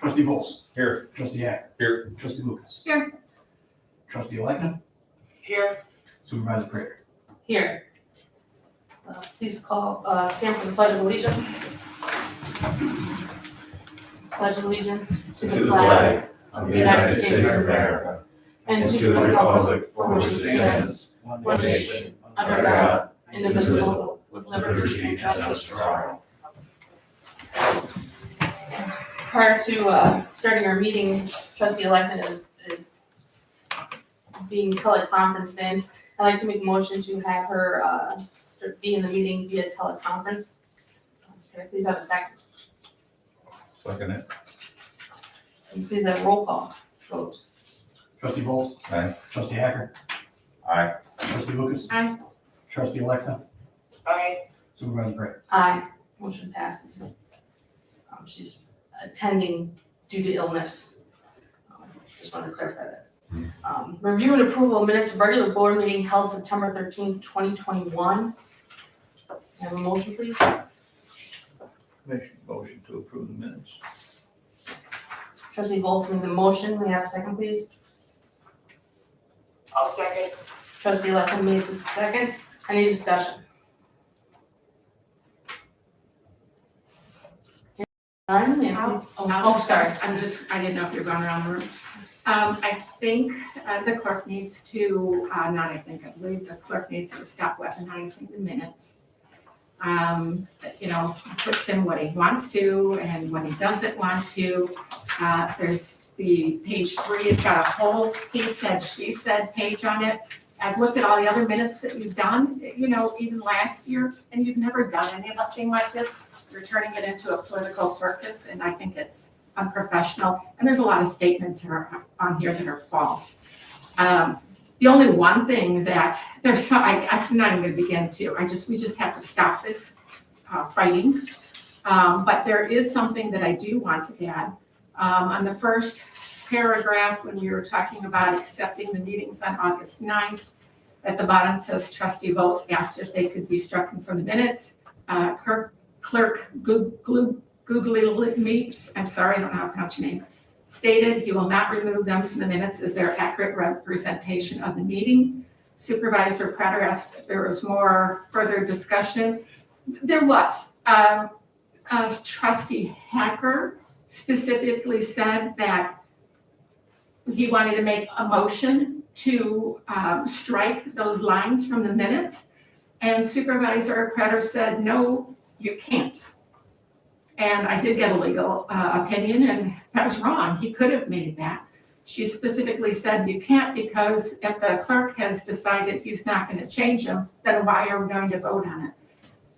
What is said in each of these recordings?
Trustee Paulsen. Here. Trustee Hacker. Here. Trustee Lucas. Here. Trustee Electman. Here. Supervisor Prater. Here. Please stand for the Pledge of Allegiance. Pledge of Allegiance to the flag of the United States of America and and to the republic for which it stands, one nation, under God, indivisible, with liberty and justice for all. Prior to starting our meeting, Trustee Electman is being teleconferenced in. I'd like to make a motion to have her be in the meeting via teleconference. Can I please have a second? Second it. And please have a roll call vote. Trustee Paulsen. Aye. Trustee Hacker. Aye. Trustee Lucas. Aye. Trustee Electman. Aye. Supervisor Prater. Aye. Motion passes. She's attending due to illness. Just wanted to clarify that. Review and approval of minutes of regular board meeting held September 13th, 2021. Have a motion, please? Motion to approve the minutes. Trustee Paulsen made the motion. May I have a second, please? I'll second. Trustee Electman made the second. Any discussion? None? Sorry. I didn't know if you were going around the room. I think the clerk needs to, I believe the clerk needs to stop weaponizing the minutes. Puts in what he wants to and what he doesn't want to. There's the page 3, it's got a whole he said, she said page on it. I've looked at all the other minutes that you've done, even last year, and you've never done anything like this. You're turning it into a political circus, and I think it's unprofessional. And there's a lot of statements that are on here that are false. The only one thing that I'm not even going to begin to. We just have to stop this fighting. But there is something that I do want to add. On the first paragraph, when we were talking about accepting the meetings on August 9th, at the bottom says trustee votes asked if they could be struck from the minutes. Clerk Googly Meets, I'm sorry, I don't know how to pronounce your name, stated he will not remove them from the minutes as their accurate representation of the meeting. Supervisor Prater asked if there was more further discussion. There was. Trustee Hacker specifically said that he wanted to make a motion to strike those lines from the minutes. And Supervisor Prater said, no, you can't. And I did get a legal opinion, and that was wrong. He could have made that. She specifically said you can't, because if the clerk has decided he's not going to change them, then why are we going to vote on it?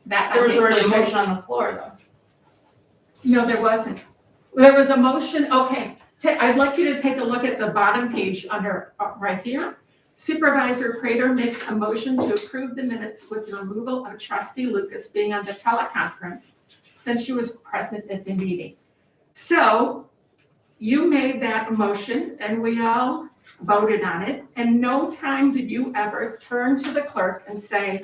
There was already a motion on the floor, though. No, there wasn't. There was a motion. Okay, I'd like you to take a look at the bottom page under right here. Supervisor Prater makes a motion to approve the minutes with the removal of Trustee Lucas being on the teleconference since she was present at the meeting. So you made that motion and we all voted on it, and no time did you ever turn to the clerk and say,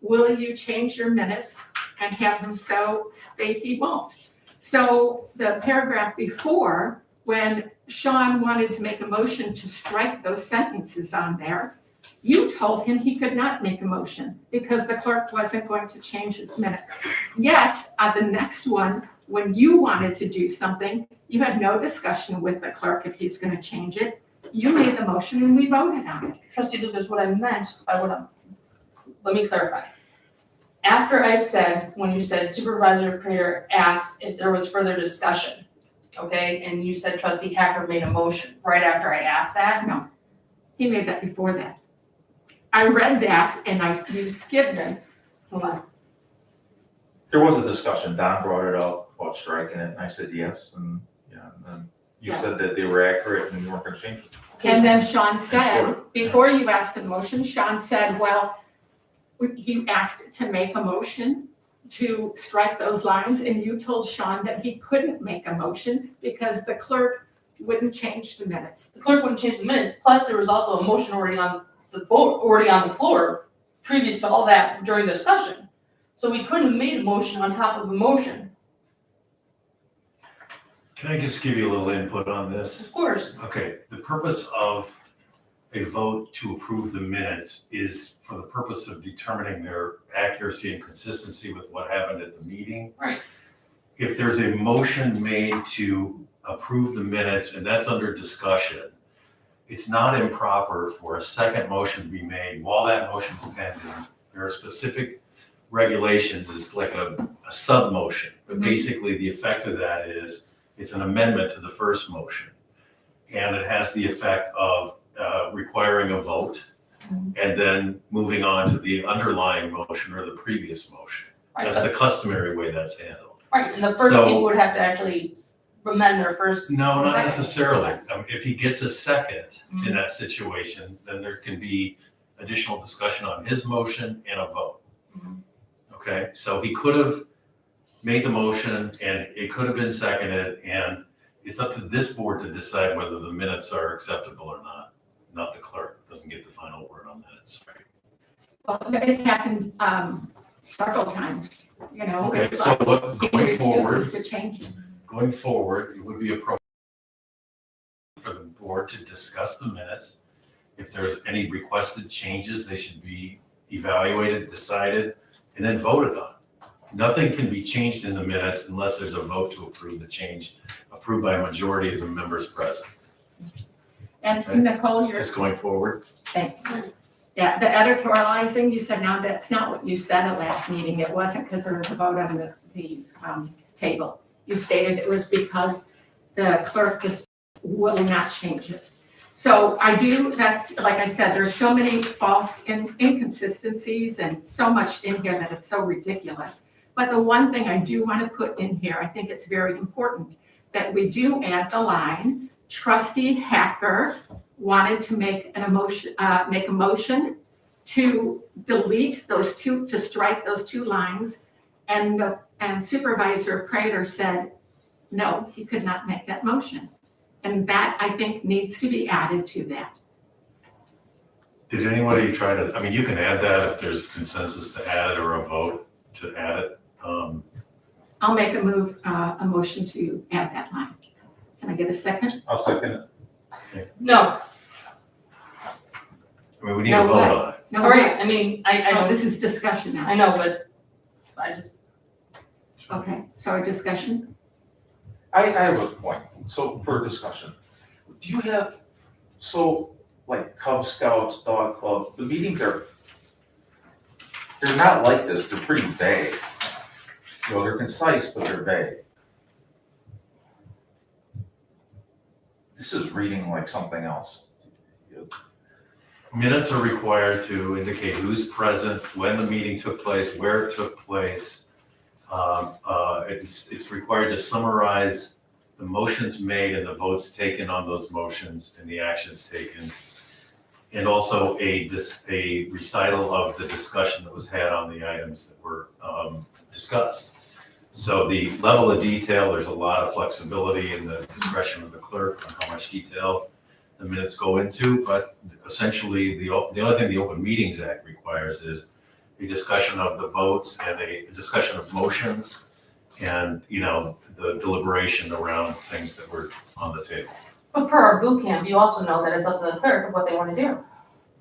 will you change your minutes, and have him so state he won't. So the paragraph before, when Sean wanted to make a motion to strike those sentences on there, you told him he could not make a motion because the clerk wasn't going to change his minutes. Yet, on the next one, when you wanted to do something, you had no discussion with the clerk if he's going to change it. You made the motion and we voted on it. Trustee Lucas, what I meant by let me clarify. After I said, when you said Supervisor Prater asked if there was further discussion, okay, and you said Trustee Hacker made a motion right after I asked that? No, he made that before that. I read that and you skipped it. Hold on. There was a discussion. Don brought it up about striking it, and I said yes, and then you said that they were accurate and you weren't going to change it. Okay. And then Sean said, Sure. before you asked for the motion, Sean said, well, he asked to make a motion to strike those lines, and you told Sean that he couldn't make a motion because the clerk wouldn't change the minutes. The clerk wouldn't change the minutes, plus there was also a motion already on the floor previous to all that during the discussion. So we couldn't have made a motion on top of a motion. Can I just give you a little input on this? Of course. Okay, the purpose of a vote to approve the minutes is for the purpose of determining their accuracy and consistency with what happened at the meeting. Right. If there's a motion made to approve the minutes and that's under discussion, it's not improper for a second motion to be made while that motion is pending. There are specific regulations, it's like a sub-motion, but Mhm. basically the effect of that is it's an amendment to the first motion. And it has the effect of requiring a vote and then moving on to the underlying motion or the previous motion. Right, That's so- the customary way that's handled. right, and the first So- people would have to actually amend their first. No, not second. necessarily. If he gets a second in Mhm. that situation, then there can be additional discussion on his motion and a vote. Mhm. Okay, so he could have made the motion and it could have been seconded, and it's up to this board to decide whether the minutes are acceptable or not the clerk. Doesn't get the final word on that, sorry. Well, it's happened several times, you know. Okay, it's so like look, he going forward, refuses to change it. going forward, it would be appropriate for the board to discuss the minutes. If there's any requested changes, they should be evaluated, decided, and then voted on. Nothing can be changed in the minutes unless there's a vote to approve the change, approved by a majority of the members present. And Nicole, you're, Just going forward, thanks. Yeah, the editorializing, you said, no, that's not what you said at last meeting. It wasn't because there was a vote on the table. You stated it was because the clerk just will not change it. So I do, that's, like I said, there's so many false inconsistencies and so much in here that it's so ridiculous. But the one thing I do want to put in here, I think it's very important, that we do add the line, trustee Hacker wanted to make a motion to delete those two, to strike those two lines. And Supervisor Prater said, no, he could not make that motion. And that, I think, needs to be added to that. did anybody try to, I mean, you can add that if there's consensus to add it or a vote to add it. I'll make a motion to add that line. Can I get a second? I'll second it. No, I mean, we need No, to vote what? on it. No, all right, I mean, I No, know, this is discussion now. I know, but I just, Okay, so a discussion? I have a point, so for discussion, do you have, so like Cub Scouts, Dog Club, the meetings are, they're not like this, they're pretty vague. You know, they're concise, but they're vague. This is reading like something else. Minutes are required to indicate who's present, when the meeting took place, where it took place. It's required to summarize the motions made and the votes taken on those motions and the actions taken. And also a recital of the discussion that was had on the items that were discussed. So the level of detail, there's a lot of flexibility in the discretion of the clerk on how much detail the minutes go into, but essentially the only thing the Open Meetings Act requires is a discussion of the votes and a discussion of motions and, you know, the deliberation around things that were on the table. but per our boot camp, you also know that it's up to the clerk of what they want to do.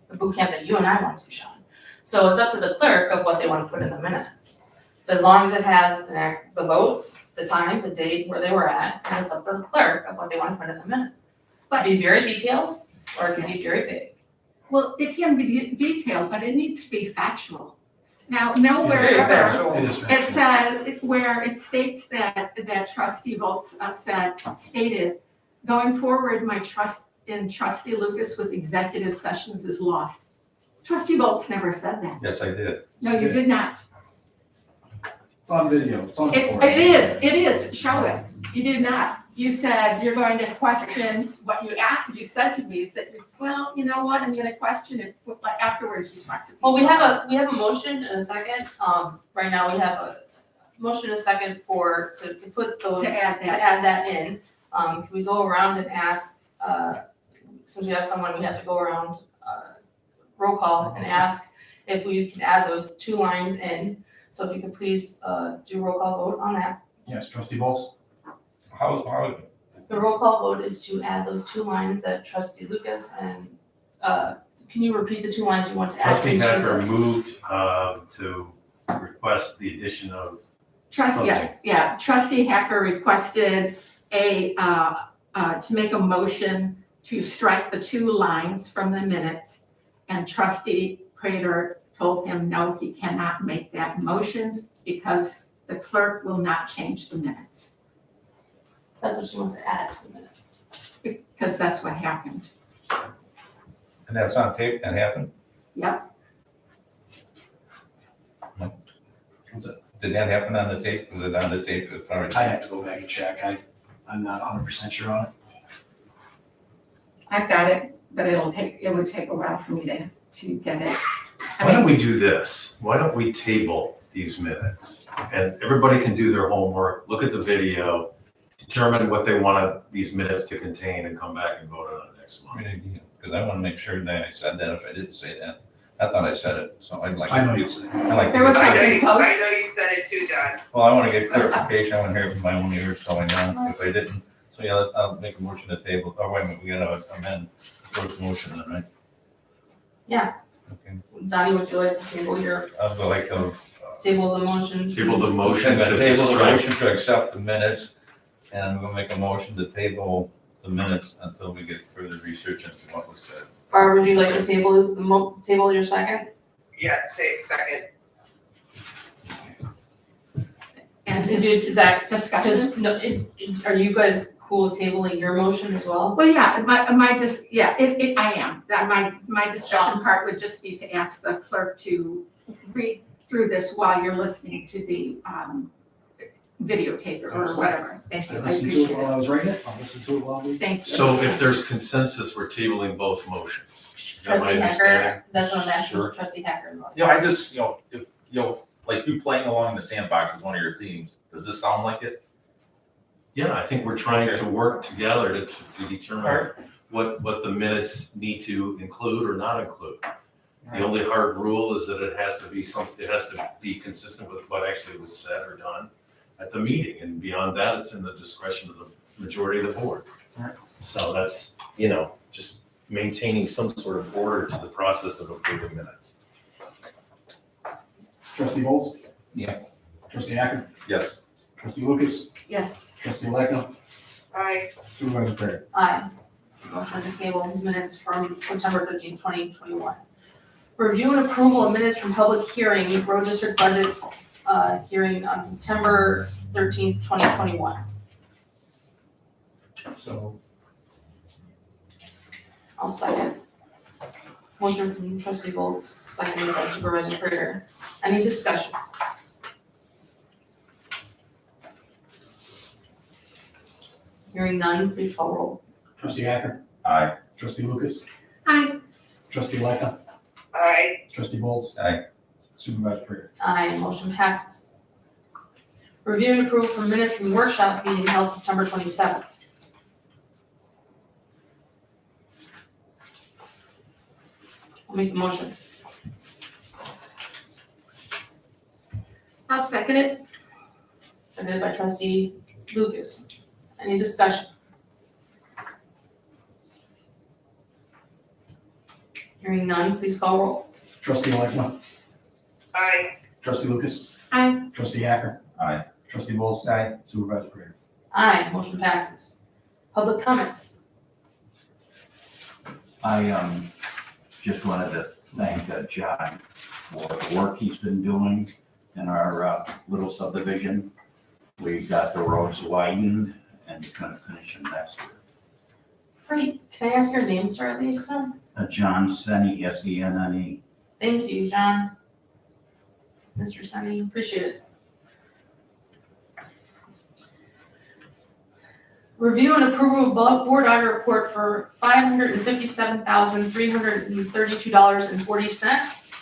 The boot camp that you and I went to, Sean. So it's up to the clerk of what they want to put in the minutes. As long as it has the votes, the time, the date, where they were at, and it's up to the clerk of what they want to put in the minutes. But be very detailed, or it can be very big. Well, it can be detailed, but it needs to be factual. Now, nowhere Very ever, factual. It is it says, where it states that trustee Volz stated, going forward, my trust in trustee Lucas with executive sessions is lost. Trustee Volz never said that. Yes, I did. No, you did not. It's on video, it's on It recording. is, show it. You did not. You said you're going to question what you said to me, said, well, you know what, I'm gonna question it, like afterwards you talked to me. Well, we have a motion and a second, right now we have a motion and a second to put those, To add that. to add that in. Can we go around and ask, since we have someone, we have to go around, roll call and ask if we can add those two lines in. So if you could please, do roll call vote on that. Yes, trustee Paulsen, How, The roll call vote is to add those two lines that trustee Lucas and, can you repeat the two lines you want to add? Trustee into Hacker the- moved to request the addition of Trustee Hacker requested to make a motion to strike the two lines from the minutes. And trustee Prater told him, no, he cannot make that motion because the clerk will not change the minutes, That's what she wants to add to the minutes. because that's what happened. and that's on tape, that happened? Yep, Did that happen on the tape? Was it on the tape as far as? I have to go back and check. I'm not 100% sure on it. I've got it, but it would take a while for me to get it. Why don't we do this? Why don't we table these minutes? And everybody can do their homework, look at the video, determine what they want these minutes to contain and come back and vote on it next month. Great idea, because I want to make sure that I said that if I didn't say that. I thought I said it, so I'd like. I know you said it. I like. There was I know something you, close. I know you said it too, Don. Well, I want to get clarification. I want to hear it from my own ears, so I know if I didn't. So yeah, I'll make a motion to table. Oh, wait a minute, we gotta amend the first motion then, right? Yeah. Okay, Donnie, would you like to table your, I'll go like to. table the motion? Table the motion to Table the strike. motion to accept the minutes, and I'm gonna make a motion to table the minutes until we get further research into what was said. Or would you like to table your second? Yes, say second. And Is that, discussion. no, are you guys cool with tabling your motion as well? Well, yeah, I am. That my discussion part would just be to ask the clerk to read through this while you're listening to the videotape or whatever. Thank you, I I listened to appreciate it while it. I was writing it. I'll listen to it while we. Thank you. So if there's consensus, we're tabling both motions. Is that my Trustee understanding? Hacker, that's what I'm asking, Sure. trustee Hacker. I just, if, like you playing along in the sandbox is one of your themes, does this sound like it? Yeah, I think we're trying to work together to determine what the minutes need to include or not include. The only hard rule is that it has to be consistent with what actually was said or done at the meeting, and beyond that, it's in the discretion of the majority of the board. So that's, just maintaining some sort of order to the process of approving minutes. Trustee Bowles? Yeah. Trustee Hacker? Yes. Trustee Lucas? Yes, Trustee Lightfoot? Aye. Supervisor Prater? Aye. Motion to table minutes from September 13, 2021. Review and approval of minutes from public hearing, road district budget, hearing on September 13, 2021. So, I'll second. Motion from trustee Bowles, seconded by supervisor Prater. Any discussion? Hearing none, please call roll. Trustee Hacker? Aye. Trustee Lucas? aye, Trustee Lightfoot? Aye. Trustee Bowles? Aye. Supervisor Prater? Aye, motion passes. Review and approve from minutes from workshop meeting held September 27th. I'll make the motion. I'll second it. Seconded by trustee Lucas. Any discussion? Hearing none, please call roll. Trustee Lightfoot? Aye. Trustee Lucas? Aye, Trustee Hacker? Aye. Trustee Bowles? Aye. Supervisor Prater? Aye, motion passes. Public comments. I just wanted to thank John for the work he's been doing in our little subdivision. We got the roads widened and he's gonna finish them next year. Great, can I ask your name, sir, Lisa? John Senni, Senne. Thank you, John. Mr. Sunny, appreciate it. Review and approval of board audit report for $557,332.40.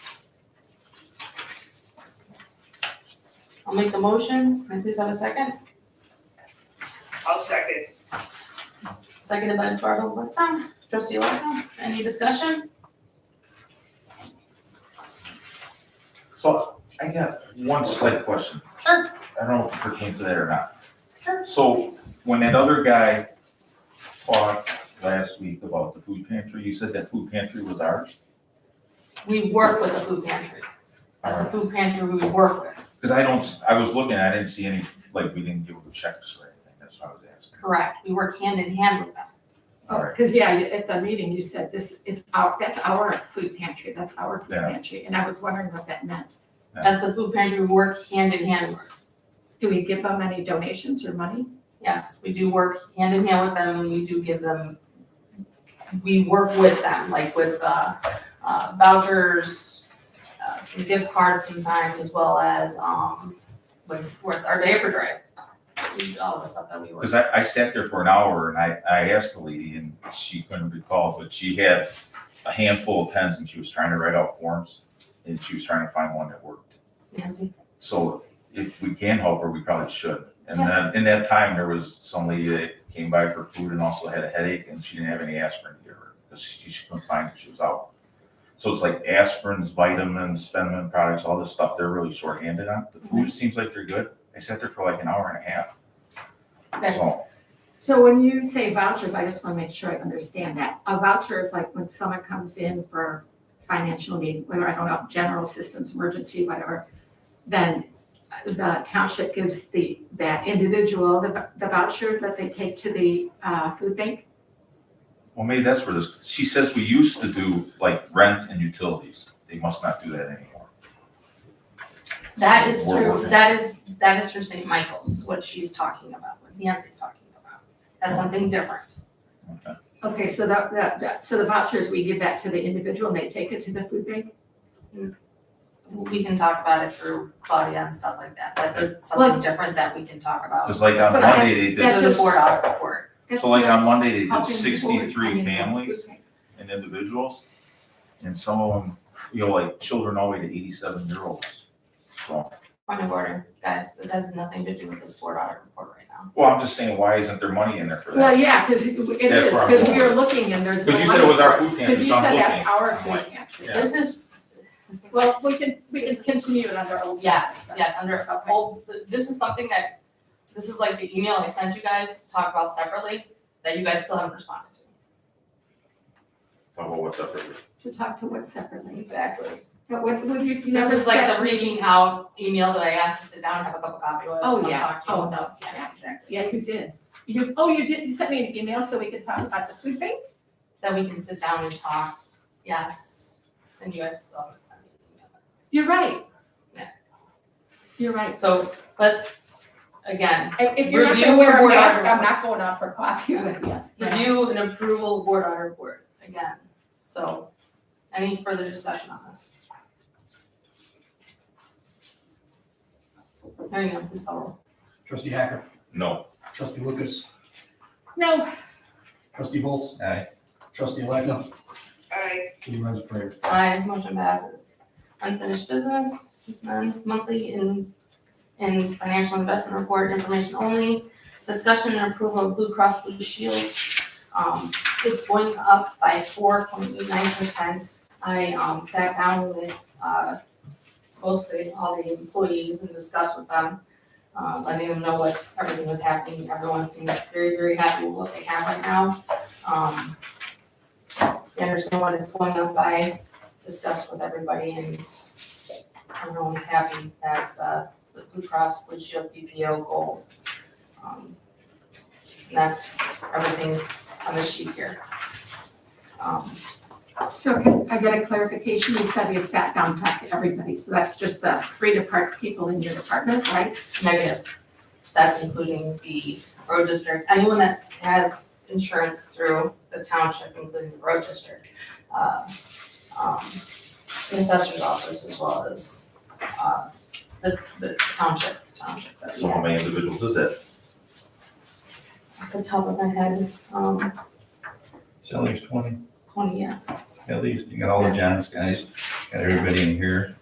I'll make the motion. Can I please have a second? I'll second. Seconded by Barbara. Trustee Larkin, any discussion? So I got one slight question. Sure. I don't know if it pertains to that or not. Sure. So when that other guy talked last week about the food pantry, you said that food pantry was ours? We work with the food pantry. That's the food pantry we work with. Because I was looking, I didn't see any, like, we didn't give them checks or anything, that's what I was asking. Correct. We work hand in hand with them. All right. Because, yeah, at the meeting, you said that's our food pantry, that's our food Yeah. pantry, and I was wondering what that meant. That's the food pantry we work hand in hand with. Do we give them any donations or money? Yes, we do work hand in hand with them and we do give them, we work with them, like with vouchers, some gift cards sometimes, as well as with our diaper drive. All the stuff that we work. Because I sat there for an hour and I asked the lady and she couldn't recall, but she had a handful of pens and she was trying to write out forms and she was trying to find one that worked. Nancy? So if we can help her, we probably should. And then in that time, there was some lady that came by for food and also had a headache and she didn't have any aspirin to give her because she couldn't find it, she was out. So it's like aspirins, vitamins, feminine products, all this stuff, they're really shorthanded on. The food seems like they're good. I sat there for like an hour and a half. Okay. So when you say vouchers, I just want to make sure I understand that. A voucher is like when someone comes in for financial need, whether, I don't know, general assistance, emergency, whatever, then the township gives that individual the voucher that they take to the food bank? Well, maybe that's where this, she says we used to do like rent and utilities. They must not do that anymore. That is We're true, working. that is for St. Michael's, what she's talking about, what Nancy's talking about. That's something different. Okay. Okay, so so the vouchers, we give that to the individual and they take it to the food bank? We can talk about it through Claudia and stuff like that. That is something different that we can talk about. Because like on But Monday, they that's did, The board audit report. so like on Monday, they did Helping the board, 63 families and individuals. And some of them, like children all the way to 87-year-olds. So, Point of order, guys, it has nothing to do with this board audit report right now. well, I'm just saying, why isn't there money in there for Well, that? yeah, because it That's is, where I'm because going. we are looking and there's no Because you said money it was our for food pantry, Because you so I'm said looking. that's our I'm food like, pantry. yeah. This is, Well, we can continue it under old yes, business. yes, under a whole, this is something that, this is like the email I sent you guys to talk about separately, that you guys still haven't responded to. Talk about what's up there. To talk to what separately? Exactly. But what you This never is like said- the reaching out email that I asked to sit down and have a cup of coffee with. Oh, and yeah. talk to you and Oh, stuff. Yeah, exactly. Yeah, you did. You did, you sent me an email so we could talk about the food bank? That we can sit down and talk, yes, and you guys still haven't sent me an email. You're right. Yeah. You're right. So let's, again, If you're not Review gonna wear a board mask, order. I'm not going out for coffee with you. review and approval board audit report, again. So, any further discussion on this? There you go, please call roll. Trustee Hacker, No. trustee Lucas, No, trustee Volz, Aye. trustee Lightner, Aye. supervisor Prater. Aye, motion passes. Unfinished business, it's monthly in financial investment report, information only. Discussion and approval of Blue Cross Blue Shield. It's going up by 4.89%. I sat down with mostly all the employees and discussed with them, letting them know what everything was happening. Everyone seems very, very happy with what they have right now. They understand what it's going up by, discussed with everybody, and everyone's happy. That's the Blue Cross Blue Shield PPO Gold. And that's everything on this sheet here. so can I get a clarification? You said you sat down and talked to everybody, so that's just the 3 people in your department, right? Negative. That's including the road district, anyone that has insurance through the township, including the road district. The assessor's office as well as, the township. But So how many individuals is that? Off the top of my head, So at least 20, 20, yeah. at least. You got all the John's guys, got everybody in here.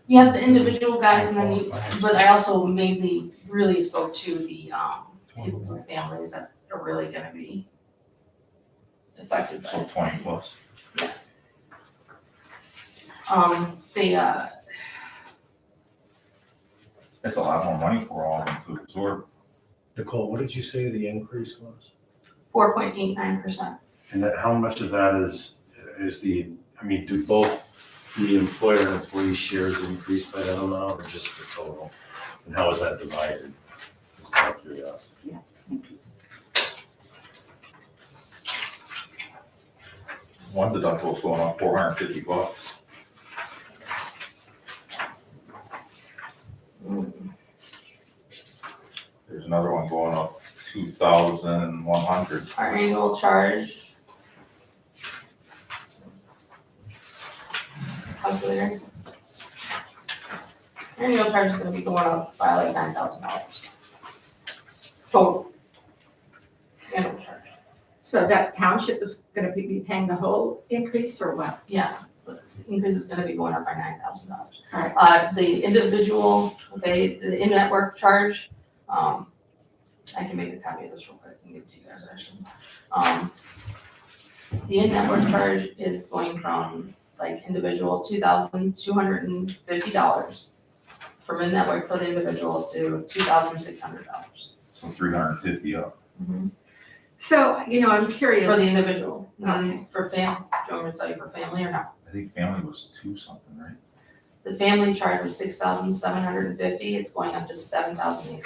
You have the individual guys and then you, but I also mainly really spoke to the, people and families that are really gonna be affected by So it. 20 plus. Yes. That's a lot more money for all of them to absorb. Nicole, what did you say the increase was? 4.89%. And that, how much of that is do both the employer and employee shares increase by that amount, or just the total? And how is that divided? Just out of curiosity. One deductible's going up $450. There's another one going up 2,100. Our annual charge. Calculator. Annual charge is gonna be going up by like $9,000. Total. Annual charge. So that township is gonna be paying the whole increase or what? Yeah, the increase is gonna be going up by $9,000. Alright. The individual, okay, the in-network charge, I can make a copy of this real quick and give it to you guys actually. The in-network charge is going from like individual $2,250 from in-network for the individual to $2,600 So 350 up. So, I'm for curious, the individual. Okay. For do you want me to tell you for family or not? I think family was 2 something, right? The family charge was $6,750, it's going up to $7,800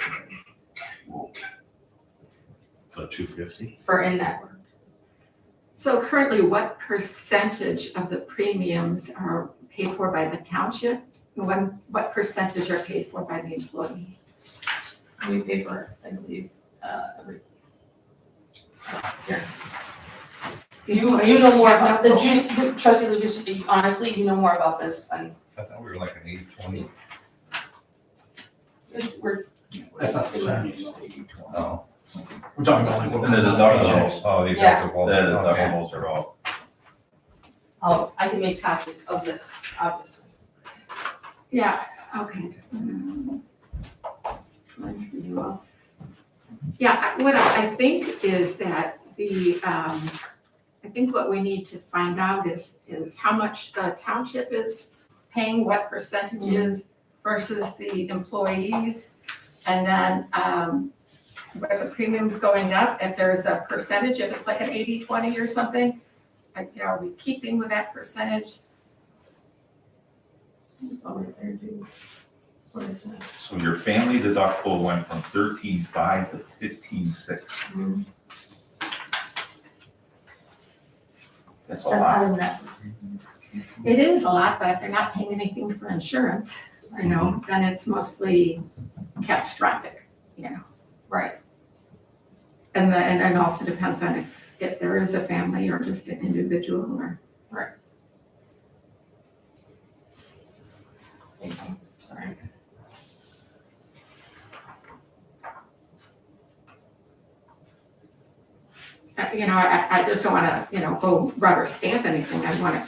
So 250? for in-network. so currently what percentage of the premiums are paid for by the township? And what percentage are paid for by the employee? We pay for it, I believe, every. Here. You know more about, trustee Lucas, honestly, you know more about this than, I thought we were like an 80-20. we're. That's not the plan. No. We're talking about like what. And the deductibles. Oh, the Yeah. deductible. The Okay. deductibles are all. I can make copies of this, obviously. Yeah, okay. Yeah, what I think is that I think what we need to find out is how much the township is paying, what percentage is versus the employees. And then, where the premium's going up, if there's a percentage, if it's like an 80-20 or something, are we keeping with that percentage? It's all right there, dude. What is that? So your family deductible went from 13,500 to 15,600. That's a That's lot. not in that. It is a lot, but if they're not paying anything for insurance, then it's mostly catastrophic, Right. And it also depends on if there is a family or just an individual or. Sorry. I just don't wanna, go rubber stamp anything. I wanna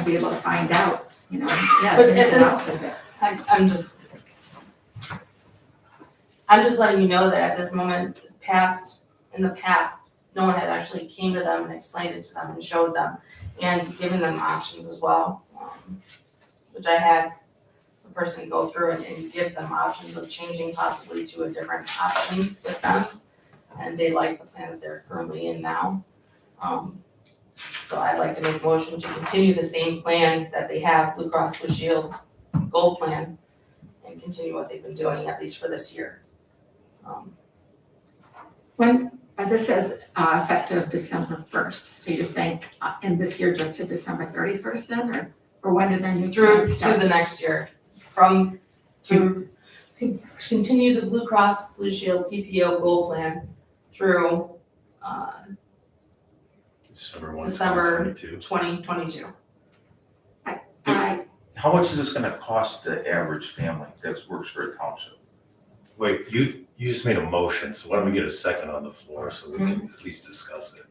be able to find out, yeah. But ins if and this- outs of it. I'm just letting you know that at this moment, in the past, no one had actually came to them and explained it to them and showed them and given them options as well. Which I had a person go through and give them options of changing possibly to a different option with them. And they like the plan that they're currently in now. So I'd like to make a motion to continue the same plan that they have, Blue Cross Blue Shield Gold Plan, and continue what they've been doing, at least for this year. When, this says effective December 1st, so you're saying in this year just to December 31st then, or when did their new Through plan to start? the next year, continue the Blue Cross Blue Shield PPO Gold Plan through December 1, December 2022. 2022. How much is this gonna cost the average family that works for a township? Wait, you just made a motion, so why don't we get a second on the floor so we can at least discuss it?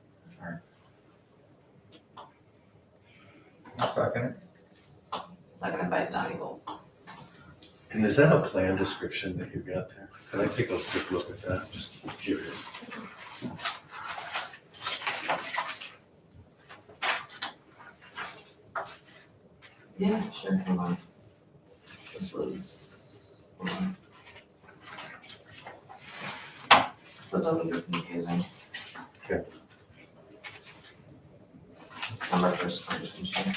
I'll second it. Seconded by Donnie Bolts. And is that a plan description that you got there? Can I take a quick look at that? Just curious. Yeah, sure, hold on. This was, hold on. December 1st, 2022.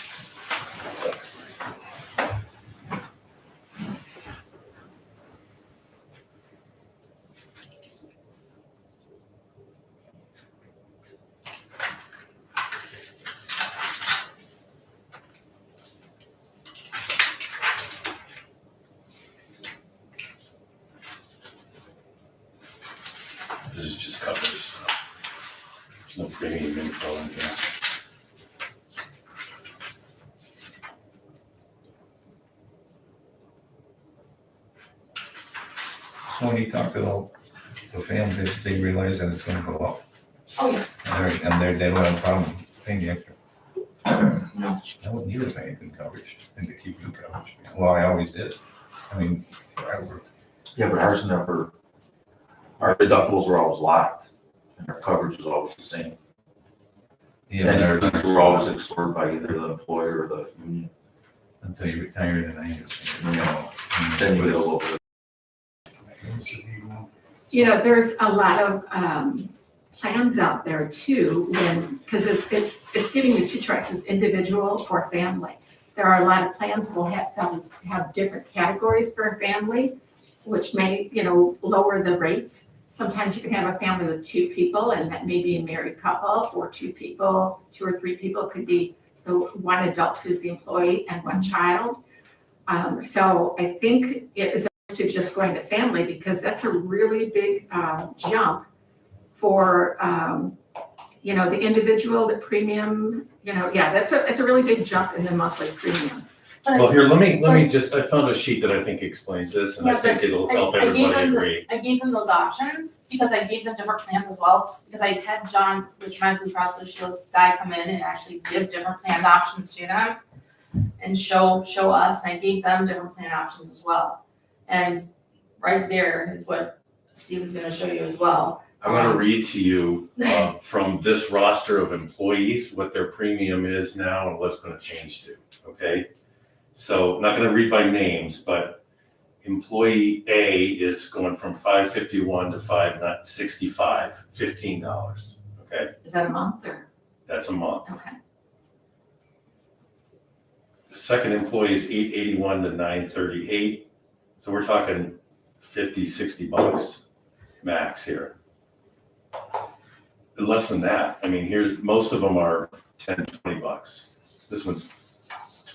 This is just covers. There's no premium info in here. So when you talk to the families, they realize that it's gonna go up. Oh, yeah. And they don't have a problem paying the extra. No. I wouldn't either pay anything coverage, and to keep new coverage. Well, I always did. I mean, forever. Yeah, but ours never, our deductibles were always locked, and our coverage was always the same. Yeah, And but our fees were always extorted by either the employer or the union, until you retire and I you know, then you get a little bit. You know, there's a lot of plans out there too, because it's giving you two choices, individual or family. There are a lot of plans that will have different categories for a family, which may, lower the rates. Sometimes you can have a family with two people, and that may be a married couple, or two or three people. It could be the one adult who's the employee and one child. So I think it is to just going to family, because that's a really big jump for the individual, the premium. That's a really big jump in the monthly premium. Well, here, let me just, I found a sheet that I think explains this, and I Yeah, think it'll help I gave everybody them- agree. I gave them those options because I gave them different plans as well, because I had John, which my Blue Cross Blue Shield guy, come in and actually give different plan options to them and show us, and I gave them different plan options as well. And right there is what Steve is gonna show you as well. I'm gonna read to you from this roster of employees, what their premium is now and what it's gonna change to, okay? So, not gonna read by names, but employee A is going from $551 to $565, $15, okay? Is that a month or? That's a month. Okay. The second employee is $881 to $938, so we're talking $50-$60 max here. Less than that. I mean, here's, most of them are $10-$20. This one's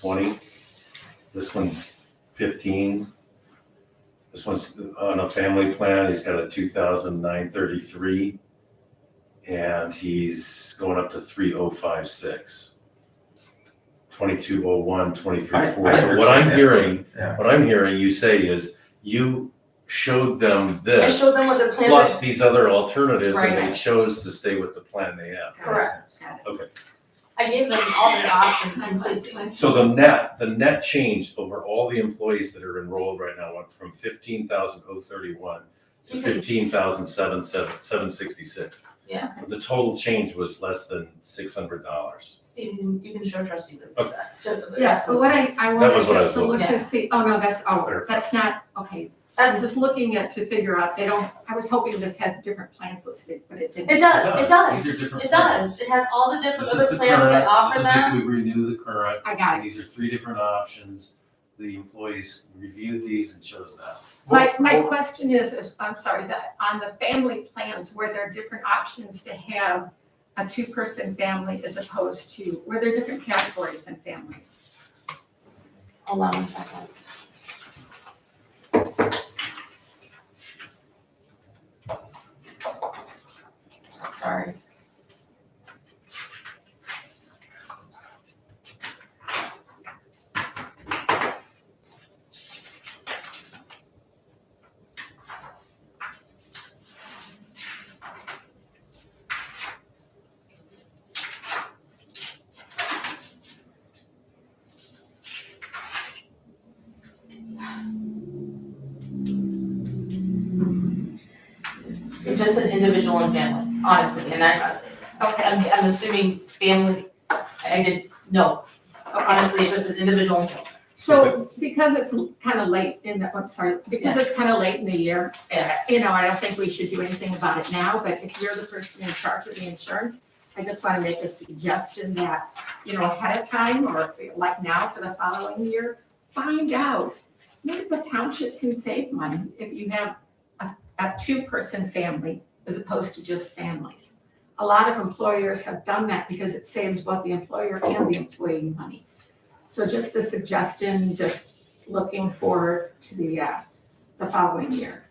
20. This one's 15. This one's on a family plan. He's got a 2,933, and he's going up to 3,056. 2201, 2340. What I'm hearing, you say is you showed them I this showed them what their plan plus is. these other alternatives, and they Right. chose to stay with the plan they have. Correct. Got it. Okay. I gave them all their options completely. So the net change over all the employees that are enrolled right now went from 15,031 to You can- 15,766. Yeah. The total change was less than $600. Steve, you can show trustee that. Yeah, so what I That wanted was what I just was to look looking to see, that's not, okay. I was just looking at to figure out, I was hoping this had different plans listed, but it didn't. It does, it does, These are different it does. It has all the different other plans that offer them. This is if we renew the current. I got it. These are three different options. The employees reviewed these and chose that. My question is, I'm sorry, that on the family plans, were there different options to have a two-person family as opposed to, were there different categories in families? Hold on one second. Sorry. It just said individual and family, honestly, and I'm assuming family, I did, no, honestly, it just said individual and family. So because it's kind of late in the, I'm sorry, because it's kind of late in the year, you know, I don't think we should do anything about it now, but if you're the person in charge of the insurance, I just want to make a suggestion that, you know, ahead of time or like now for the following year, find out maybe the township can save money if you have a two-person family as opposed to just families. A lot of employers have done that because it saves both the employer and the employee money. So just a suggestion, just looking forward to the following year.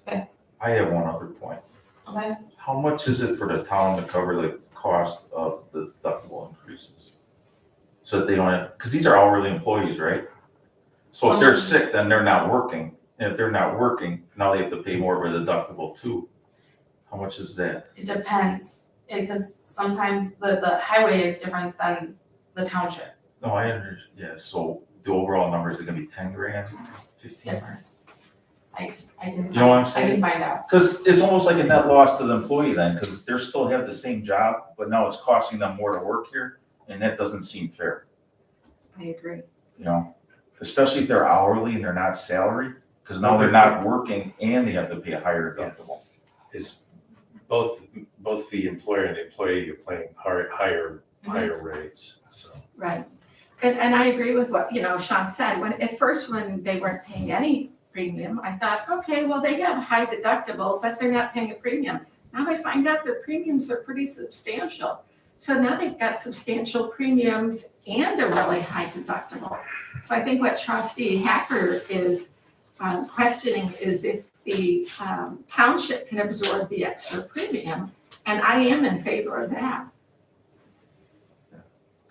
I have one other point. Okay. How much is it for the town to cover the cost of the deductible increases? So that they don't have, because these are hourly employees, right? So if they're sick, then they're not working. And if they're not working, now they have to pay more of a deductible too. How much is that? It depends, because sometimes the highway is different than the township. No, I understand, yeah, so the overall numbers are gonna be 10 grand, It's 15? different. I can. You know what I'm I saying? can find out. Because it's almost like a net loss to the employee then, because they still have the same job, but now it's costing them more to work here, and that doesn't seem fair, I agree. you know? Especially if they're hourly and they're not salary, because now they're not working and they have to pay a higher deductible. Is both the employer and the employee are paying higher rates, so. Right. And I agree with what, you know, Sean said. At first, when they weren't paying any premium, I thought, okay, well, they have a high deductible, but they're not paying a premium. Now I find out their premiums are pretty substantial. So now they've got substantial premiums and a really high deductible. So I think what Trustee Hacker is questioning is if the township can absorb the extra premium, and I am in favor of that.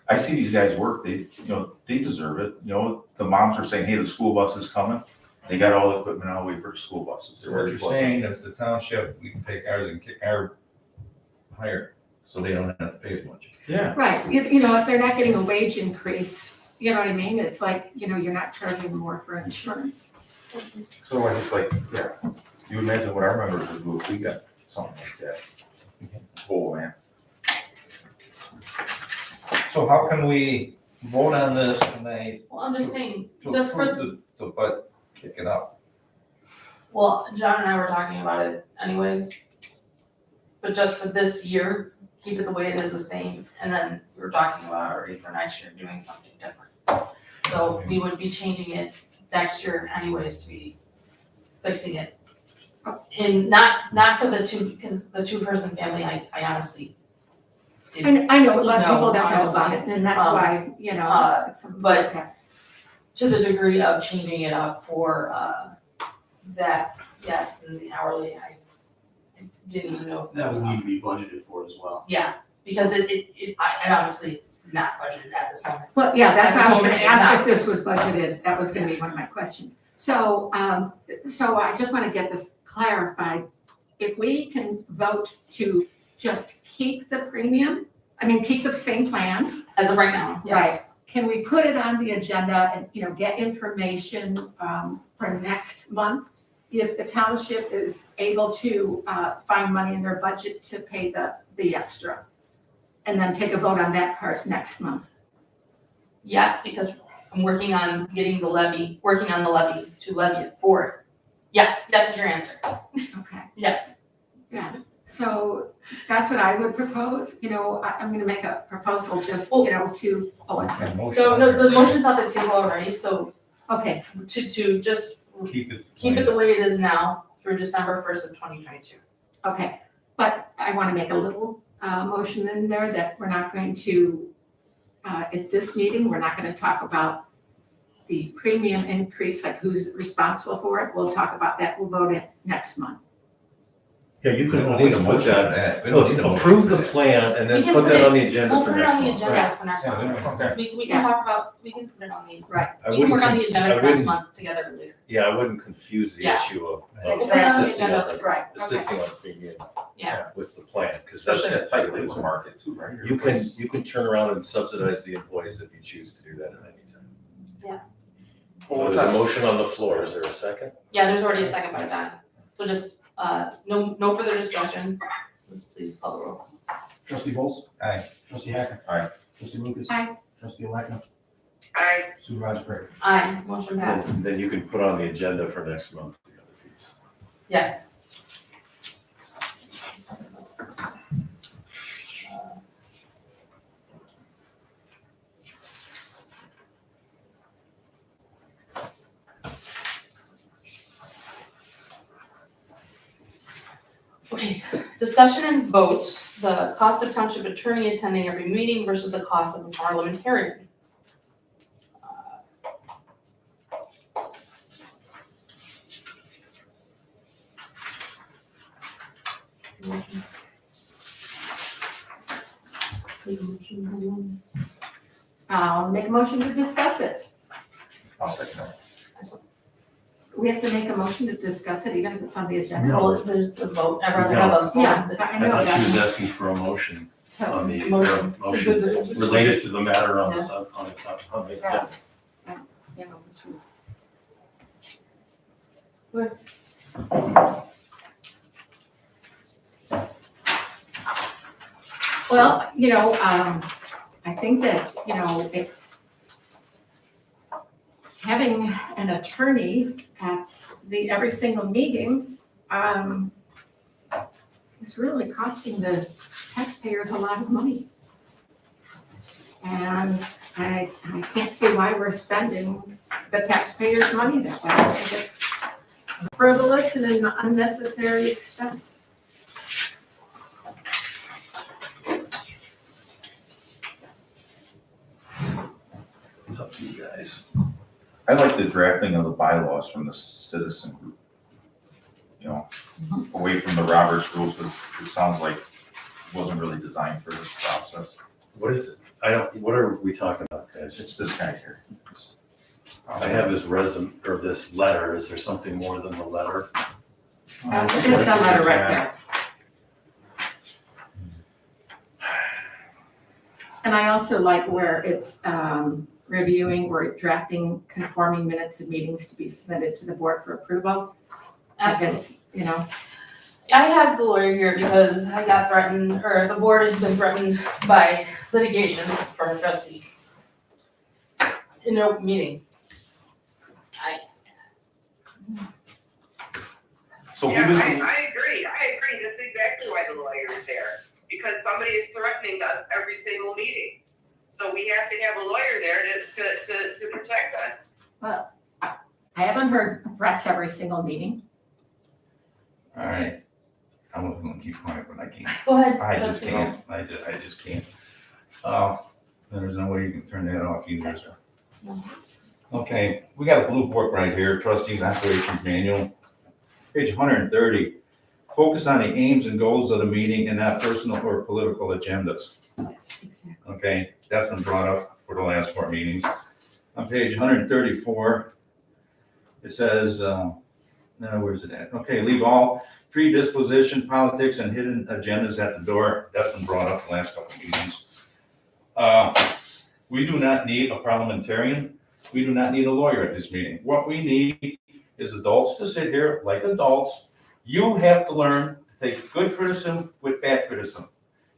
I see these guys work, they deserve it, the moms are saying, hey, the school bus is coming, they got all the equipment on the way for the school buses. So what you're saying is the township, we can take ours and kick our higher, so they don't have to pay as much. Yeah. Right, you know, if they're not getting a wage increase, you know what I mean? It's like, you know, you're not charging more for insurance. So it's like, yeah, you imagine what our members would do if we got something like that. Oh, man. So how can we vote on this tonight Well, I'm just saying, to just for, approve but kick it up? well, John and I were talking about it anyways. But just for this year, keep it the way it is the same, and then we were talking about already for next year doing something different. So we would be changing it next year anyways to be fixing it. And not for the two, because the two-person family, I honestly didn't. And I know a lot of No, people don't know honestly. about it, and that's why, you know, it's something but- like that. To the degree of changing it up for that, yes, and the hourly, I didn't even know. That would need to be budgeted for as well. Yeah, because I obviously it's not budgeted at this moment. Well, yeah, that's why I was gonna It's ask not. if this was budgeted, that was gonna be one of my questions. So, so I just wanna get this clarified. If we can vote to just keep the premium, keep the same plan, As of right now, yes. can we put it on the agenda and, you know, get information, for next month? If the township is able to, find money in their budget to pay the extra? And then take a vote on that part next month. Yes, because I'm working on getting the levy to levy it for it. Yes is your answer. Okay. Yes. Yeah, so that's what I would propose, you know, I'm gonna make a proposal just, you know, to, I'm sorry. So the motion's on the table already, so Okay, to just Keep it. keep it the way it is now through December 1st of 2022. okay, but I wanna make a little, motion in there that we're not going to, at this meeting, we're not gonna talk about the premium increase, like who's responsible for it, we'll talk about that, we'll vote it next month. Yeah, you We can don't always need a put motion for that, that. We don't need a motion approve for the that. plan and We then can put put that it- on the agenda We'll for put it next on the month. agenda for next Yeah, month. okay. We Yeah. can talk about, we can put it on the, Right. I we can work on wouldn't the con- I agenda for next wouldn't- month together later. Yeah, I wouldn't confuse the Yeah. issue of We'll put it on the assisting agenda, on the, Right, assisting on premium. Yeah. With the plan, because that's. Especially in a tight labor market too, right? You can turn around and subsidize the employees if you choose to do that at any time. Yeah. So there's a motion on the floor, is there a second? Yeah, there's already a second by John. So just, no further discussion. Please call the roll. Trustee Paulsen? Aye. Trustee Hacker? Aye. Trustee Lucas? Aye. Trustee Lightner, Aye. Supervisor Craig. Aye, motion passes. Then you can put on the agenda for next month, the other piece. Yes. Okay, discussion and vote, the cost of township attorney attending every meeting versus the cost of a parliamentarian. Make a motion, everyone. I'll make a motion to discuss it. I'll second that. We have to make a motion to discuss it, even if it's on the agenda. Well, there's a vote, I'd rather have a. Yeah, I I know thought she was that. asking for a motion on the, Motion. motion related to the matter on the sub, on the top, on the agenda. You know, to- Well, I think that, it's having an attorney at every single meeting, is really costing the taxpayers a lot of money. And I can't see why we're spending the taxpayers' money that way. I think it's frivolous and an unnecessary expense. It's up to you guys. I like the drafting of the bylaws from the citizen group. You know, away from the Roberts rules, because it sounds like it wasn't really designed for this process. What is it? What are we talking about, guys? It's this guy here. It's- I have his resume, or this letter. Is there something more than the letter? There's a letter right there. And I also like where it's reviewing or drafting conforming minutes of meetings to be submitted to the board for approval. I Absolutely. guess, I have the lawyer here because I got threatened, or the board has been threatened by litigation from a trustee in an open meeting. So Yeah, who does, I agree, that's exactly why the lawyer is there, because somebody is threatening us every single meeting. So we have to have a lawyer there to protect us. I haven't heard threats every single meeting. All right. I was gonna keep quiet, but I can't. Go ahead. I just trustee. can't, I just can't. There's no way you can turn that off either, so. No. Okay, we got a blue book right here, trustees operations manual, page 130. Focus on the aims and goals of the meeting and not personal or political agendas. Yes, exactly. Okay, that's been brought up for the last 4 meetings. On page 134, it says, now where's it at? Okay, leave all predisposition, politics, and hidden agendas at the door. That's been brought up the last couple of meetings. We do not need a parliamentarian. We do not need a lawyer at this meeting. What we need is adults to sit here like adults. You have to learn to take good criticism with bad criticism.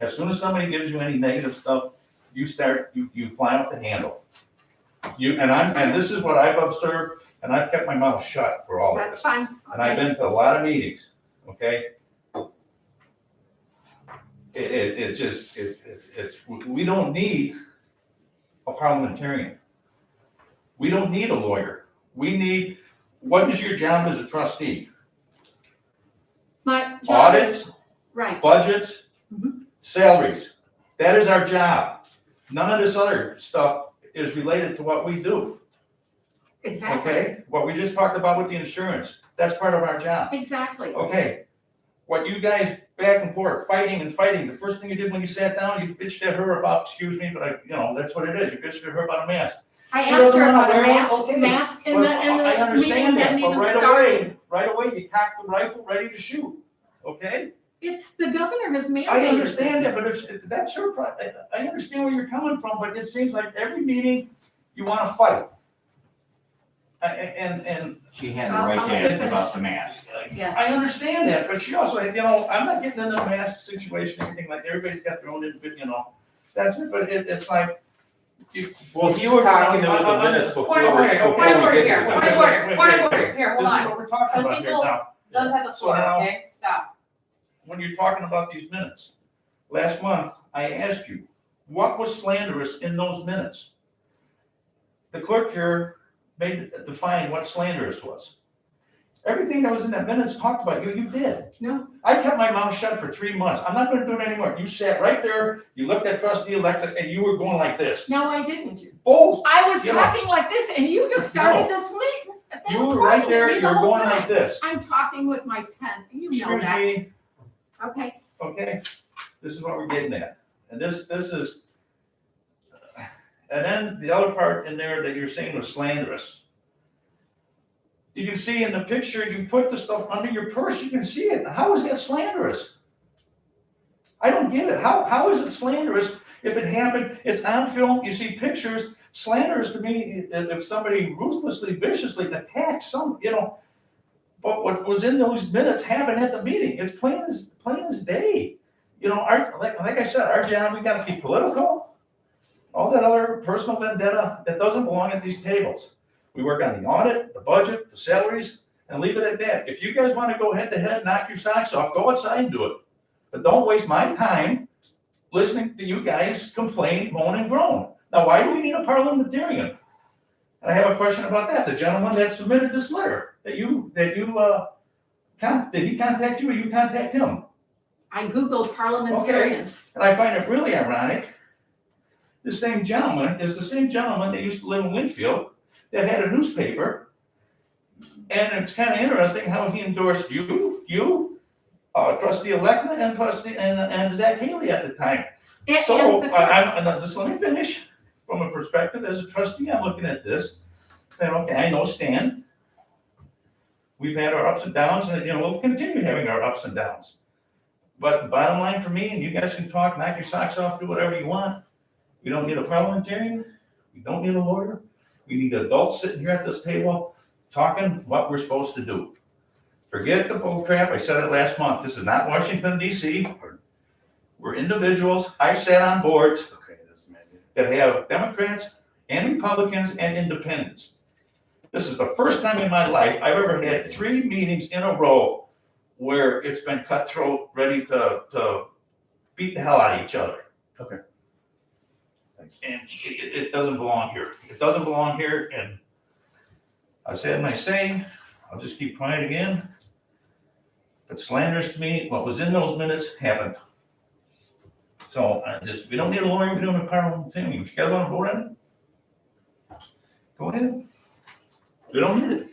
As soon as somebody gives you any negative stuff, you fly off the handle. And this is what I've observed, and I've kept my mouth shut for all of That's this. fine. And I've been to a lot of meetings, okay? We don't need a parliamentarian. We don't need a lawyer. What is your job as a trustee? My job is, Audits, right, budgets, Mhm. salaries. That is our job. None of this other stuff is related to what we do, exactly, okay? What we just talked about with the insurance, that's part of our job. exactly. Okay, what you guys back and forth, fighting and fighting, the first thing you did when you sat down, you bitched at her about, excuse me, but that's what it is, you bitched at her about a mask. I She asked doesn't her wanna about a wear one? mask, Okay. mask in Well, the I meeting understand that, hadn't but even right started. Right away, you cocked the rifle, ready to shoot, okay? It's, the governor has mandated I understand this. that, but if that's your, I understand where you're coming from, but it seems like every meeting, you wanna fight. And She had the right to ask about the mask. Yes. I understand that, but she also, I'm not getting into the mask situation, anything like that, everybody's got their own individual, that's it, but it's like, Well, he's talking about the minutes before. Point of order, before point of we order get here, here. point of order, point of order, here, hold This is on. what we're talking about Trustee here Foltz now. does have the So floor, now- okay, stop. When you're talking about these minutes, last month, I asked you, what was slanderous in those minutes? The clerk here defined what slanderous was. Everything that was in that minutes talked about you, you did. No. I kept my mouth shut for 3 months. I'm not gonna do it anymore. You sat right there, you looked at trustee elected, and you were going like this. No, I didn't. Both, I was Yeah. talking like this and you just started No. this meeting. They you were were right talking to there, me you the were whole going time. like this. I'm talking with my pen, you know Excuse that. me, Okay, okay, this is what we're getting at. And this is, and then the other part in there that you're saying was slanderous. You can see in the picture, you put the stuff under your purse, you can see it. How is that slanderous? I don't get it. How is it slanderous if it happened, it's on film, you see pictures? Slanderous to me, if somebody ruthlessly, viciously attacks some, but what was in those minutes happened at the meeting. It's plain as day. Like I said, our job, we gotta be political. All that other personal vendetta, that doesn't belong at these tables. We work on the audit, the budget, the salaries, and leave it at that. If you guys wanna go head to head, knock your socks off, go outside and do it. But don't waste my time listening to you guys complain, moan, and groan. Now, why do we need a parliamentarian? And I have a question about that. The gentleman that submitted this letter, did he contact you or you contact him? I Googled parliamentarians. And I find it really ironic. The same gentleman is the same gentleman that used to live in Winfield that had a newspaper. And it's kind of interesting how he endorsed you, trustee Electman and Zach Haley at the time. So, just let me finish. From a perspective as a trustee, I'm looking at this, and okay, I know Stan. We've had our ups and downs, and we'll continue having our ups and downs. But the bottom line for me, and you guys can talk, knock your socks off, do whatever you want. We don't need a parliamentarian. We don't need a lawyer. We need adults sitting here at this table talking what we're supposed to do. Forget the bull crap. I said it last month. This is not Washington, D.C. We're individuals. I sat on boards that have Democrats and Republicans and independents. This is the first time in my life I've ever had 3 meetings in a row where it's been cutthroat, ready to beat the hell out of each other. Okay. Thanks. And it doesn't belong here. It doesn't belong here, and I've said my say, I'll just keep quiet again. But slanderous to me, what was in those minutes happened. So we don't need a lawyer, we don't need a parliamentarian. If you guys want to vote on it, go ahead. We don't need it.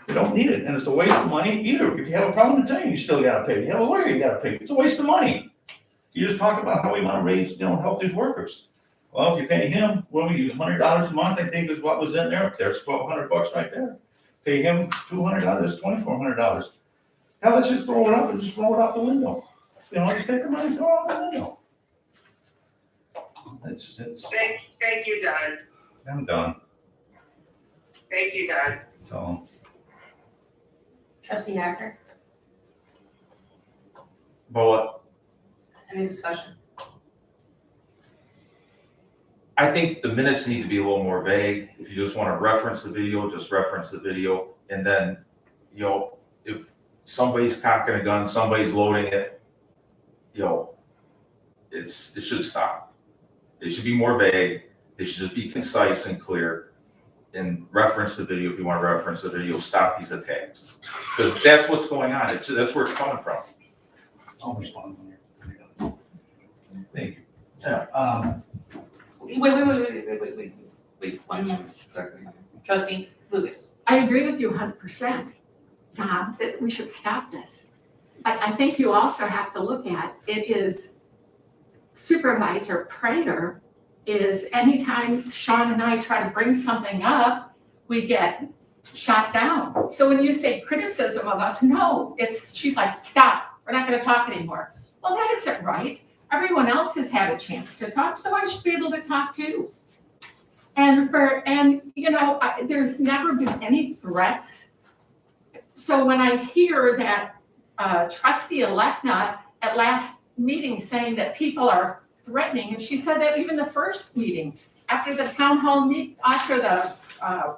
We don't need it, and it's a waste of money either. If you have a parliamentarian, you still gotta pay. If you have a lawyer, you gotta pay. It's a waste of money. You just talk about how we want to raise, help these workers. Well, if you pay him, $100 a month, I think is what was in there. There's $1,200 right there. Pay him $200, $2,400. Now let's just throw it up and just throw it out the window. Just take the money, throw it out the window. It's, Thank you, Don. I'm done, Thank you, Don. so. Trustee Hacker, But any discussion? I think the minutes need to be a little more vague. If you just want to reference the video, just reference the video. And then, if somebody's cocking a gun, somebody's loading it, it should stop. It should be more vague. It should just be concise and clear. And reference the video if you want to reference the video. Stop these attacks. Because that's what's going on. That's where it's coming from. I'll respond when you're. Thank you. Wait, 1 moment. Trustee Lucas. I agree with you 100%, Don, that we should stop this. I think you also have to look at, it is Supervisor Prater is anytime Sean and I try to bring something up, we get shot down. So when you say criticism of us, no, she's like, stop, we're not gonna talk anymore. Well, that isn't right. Everyone else has had a chance to talk, so I should be able to talk too. And there's never been any threats. So when I hear that trustee Electna at last meeting saying that people are threatening, and she said that even the first meeting, after the after the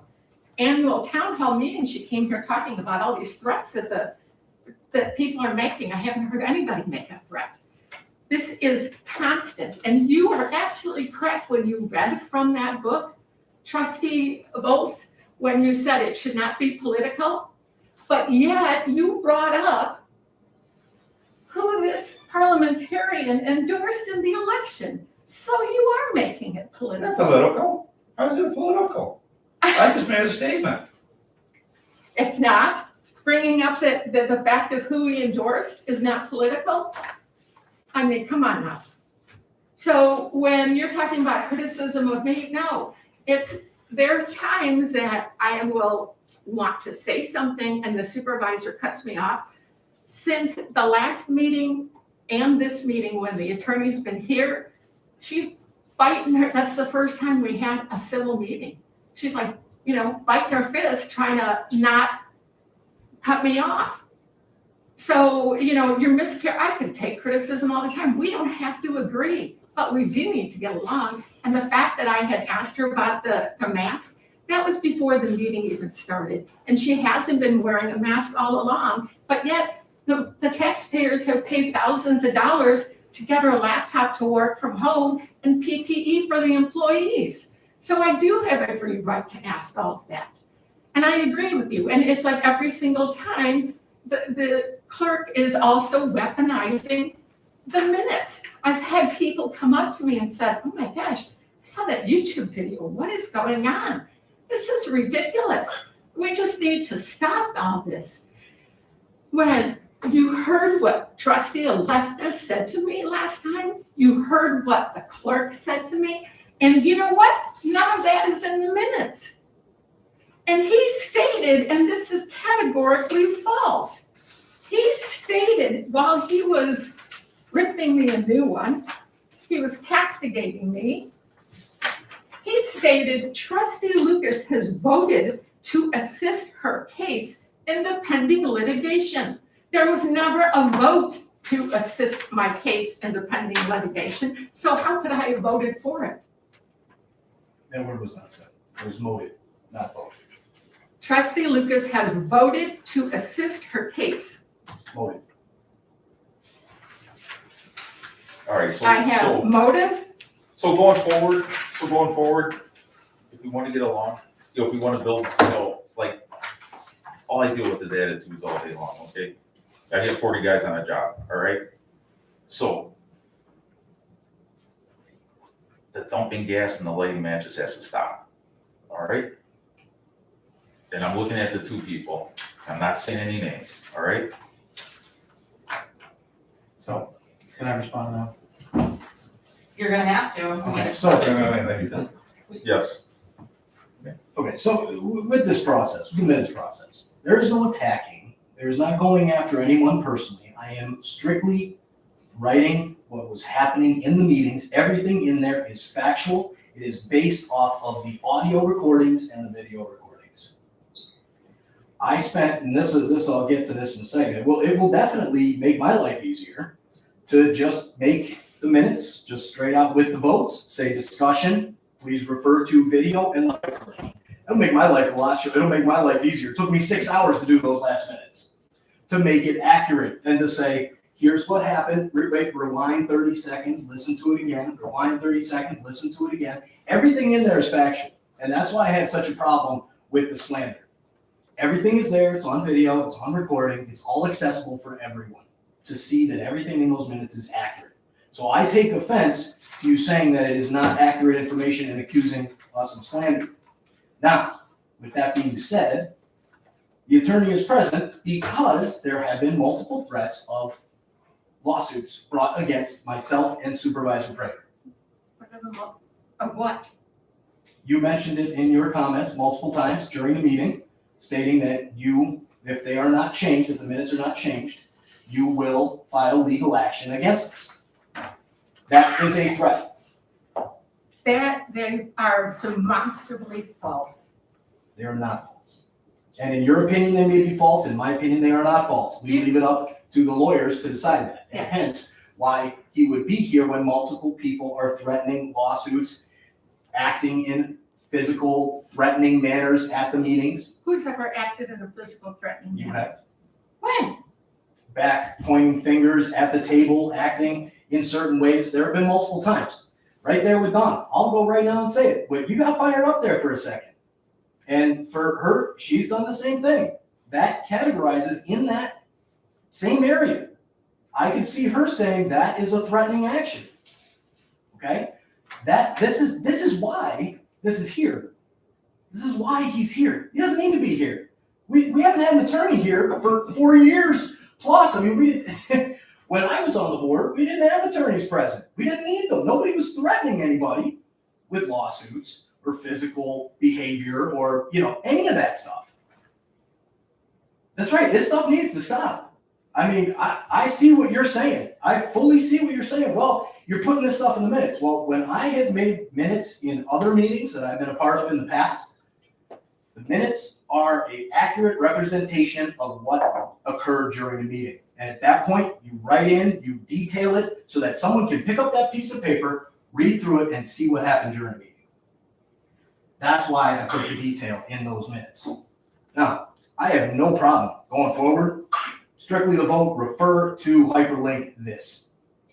annual town hall meeting, she came here talking about all these threats that people are making. I haven't heard anybody make a threat. This is constant, and you are absolutely correct when you read from that book, Trustee Volz, when you said it should not be political, but yet you brought up who this parliamentarian endorsed in the election. So you are making it Not political. political. How is it political? I just made a statement. It's not. Bringing up the fact of who he endorsed is not political. I mean, come on now. So when you're talking about criticism of me, no, there are times that I will want to say something and the supervisor cuts me off. Since the last meeting and this meeting, when the attorney's been here, she's biting her, that's the first time we had a civil meeting. She's like, biting her fist, trying to not cut me off. So, I could take criticism all the time. We don't have to agree, but we do need to get along. And the fact that I had asked her about the mask, that was before the meeting even started. And she hasn't been wearing a mask all along, but yet the taxpayers have paid thousands of dollars to get her a laptop to work from home and PPE for the employees. So I do have every right to ask all of that. And I agree with you. And it's like every single time, the clerk is also weaponizing the minutes. I've had people come up to me and said, oh my gosh, I saw that YouTube video. What is going on? This is ridiculous. We just need to stop all this. When you heard what Trustee Electa said to me last time, you heard what the clerk said to me, and you know what? None of that is in the minutes. And he stated, and this is categorically false, he stated while he was ripping me a new one, he was castigating me, he stated Trustee Lucas has voted to assist her case in the pending litigation. There was never a vote to assist my case in the pending litigation, so how could I have voted for it? That word was not said. It was motive, not vote. Trustee Lucas has voted to assist her case. Motive. All right, so. I have motive. So going forward, if we want to get along, if we want to build, all I deal with is attitudes all day long, okay? I get 40 guys on a job, all right? So the dumping gas and the lighting matches has to stop, all right? And I'm looking at the two people. I'm not saying any names, all right? So, can I respond now? You're gonna have to. Okay, so, Yes. okay, so with this process, with the minutes process, there is no attacking. There's not going after anyone personally. I am strictly writing what was happening in the meetings. Everything in there is factual. It is based off of the audio recordings and the video recordings. I spent, and I'll get to this in a second. It will definitely make my life easier to just make the minutes, just straight out with the votes, say discussion, please refer to video and live recording. It'll make my life a lot shorter. It'll make my life easier. It took me 6 hours to do those last minutes, to make it accurate and to say, here's what happened, rewind 30 seconds, listen to it again, rewind 30 seconds, listen to it again. Everything in there is factual. And that's why I had such a problem with the slander. Everything is there, it's on video, it's on recording, it's all accessible for everyone to see that everything in those minutes is accurate. So I take offense to you saying that it is not accurate information and accusing us of slander. Now, with that being said, the attorney is present because there have been multiple threats of lawsuits brought against myself and Supervisor Prater. Of what? You mentioned it in your comments multiple times during the meeting, stating that you, if they are not changed, if the minutes are not changed, you will file legal action against us. That is a threat. That they are demonstrably false. They are not false. And in your opinion, they may be false. In my opinion, they are not false. We leave it up to the lawyers to decide that. And hence why he would be here when multiple people are threatening lawsuits. acting in physical, threatening manners at the meetings. Who's ever acted in a physical threatening You manner? have When? back pointing fingers at the table, acting in certain ways. There have been multiple times. Right there with Dawn. I'll go right now and say it. But you got fired up there for a second. And for her, she's done the same thing. That categorizes in that same area. I could see her saying that is a threatening action. Okay? This is why this is here. This is why he's here. He doesn't need to be here. We haven't had an attorney here for 4 years plus. I mean, when I was on the board, we didn't have attorneys present. We didn't need them. Nobody was threatening anybody with lawsuits or physical behavior or, any of that stuff. That's right. This stuff needs to stop. I mean, I see what you're saying. I fully see what you're saying. Well, you're putting this stuff in the minutes. Well, when I have made minutes in other meetings that I've been a part of in the past, the minutes are an accurate representation of what occurred during the meeting. And at that point, you write in, you detail it so that someone can pick up that piece of paper, read through it, and see what happened during the meeting. That's why I put the detail in those minutes. Now, I have no problem going forward. Strictly the vote, refer to hyperlink this.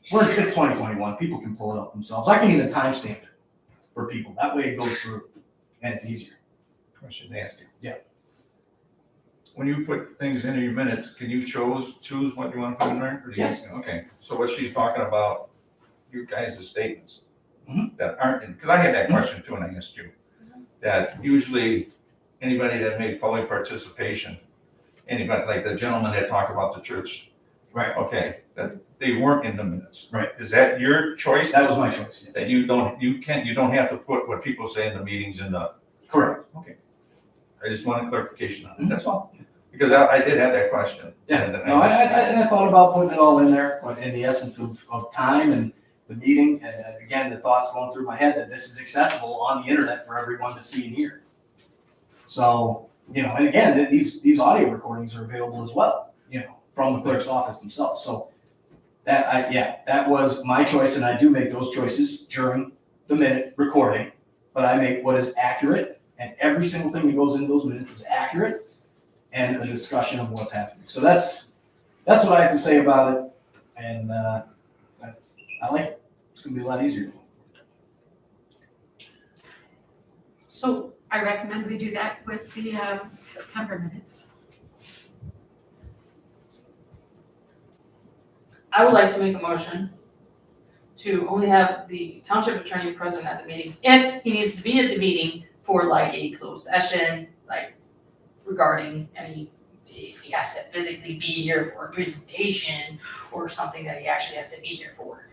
It's 2021. People can pull it up themselves. I can even timestamp it for people. That way it goes through and it's easier. Question to ask you. Yeah. When you put things into your minutes, can you choose what you want to put in there? Or do you- Yes. Okay, so what she's talking about, you guys' statements Mhm. that aren't, because I had that question too, and I asked you, that usually anybody that made public participation, anybody, like the gentleman that talked about the church. Right. Okay, that they weren't in the minutes. Right. Is that your choice? That was my choice. Yes. That you don't have to put what people say in the meetings in the, Correct. I just wanted clarification on it, that's all. Because I did have that question. Yeah. And No, I thought about putting it all in there, but in the essence of time and the meeting, and again, the thoughts going through my head that this is accessible on the internet for everyone to see and hear. So, and again, these audio recordings are available as well, from the clerk's office themselves. So that was my choice, and I do make those choices during the minute recording, but I make what is accurate, and every single thing that goes into those minutes is accurate and a discussion of what's happening. So that's what I have to say about it, and I like it. It's gonna be a lot easier. So I recommend we do that with the September minutes. I would like to make a motion to only have the township attorney present at the meeting, if he needs to be at the meeting for like a closed session, like regarding if he has to physically be here for a presentation or something that he actually has to be here for.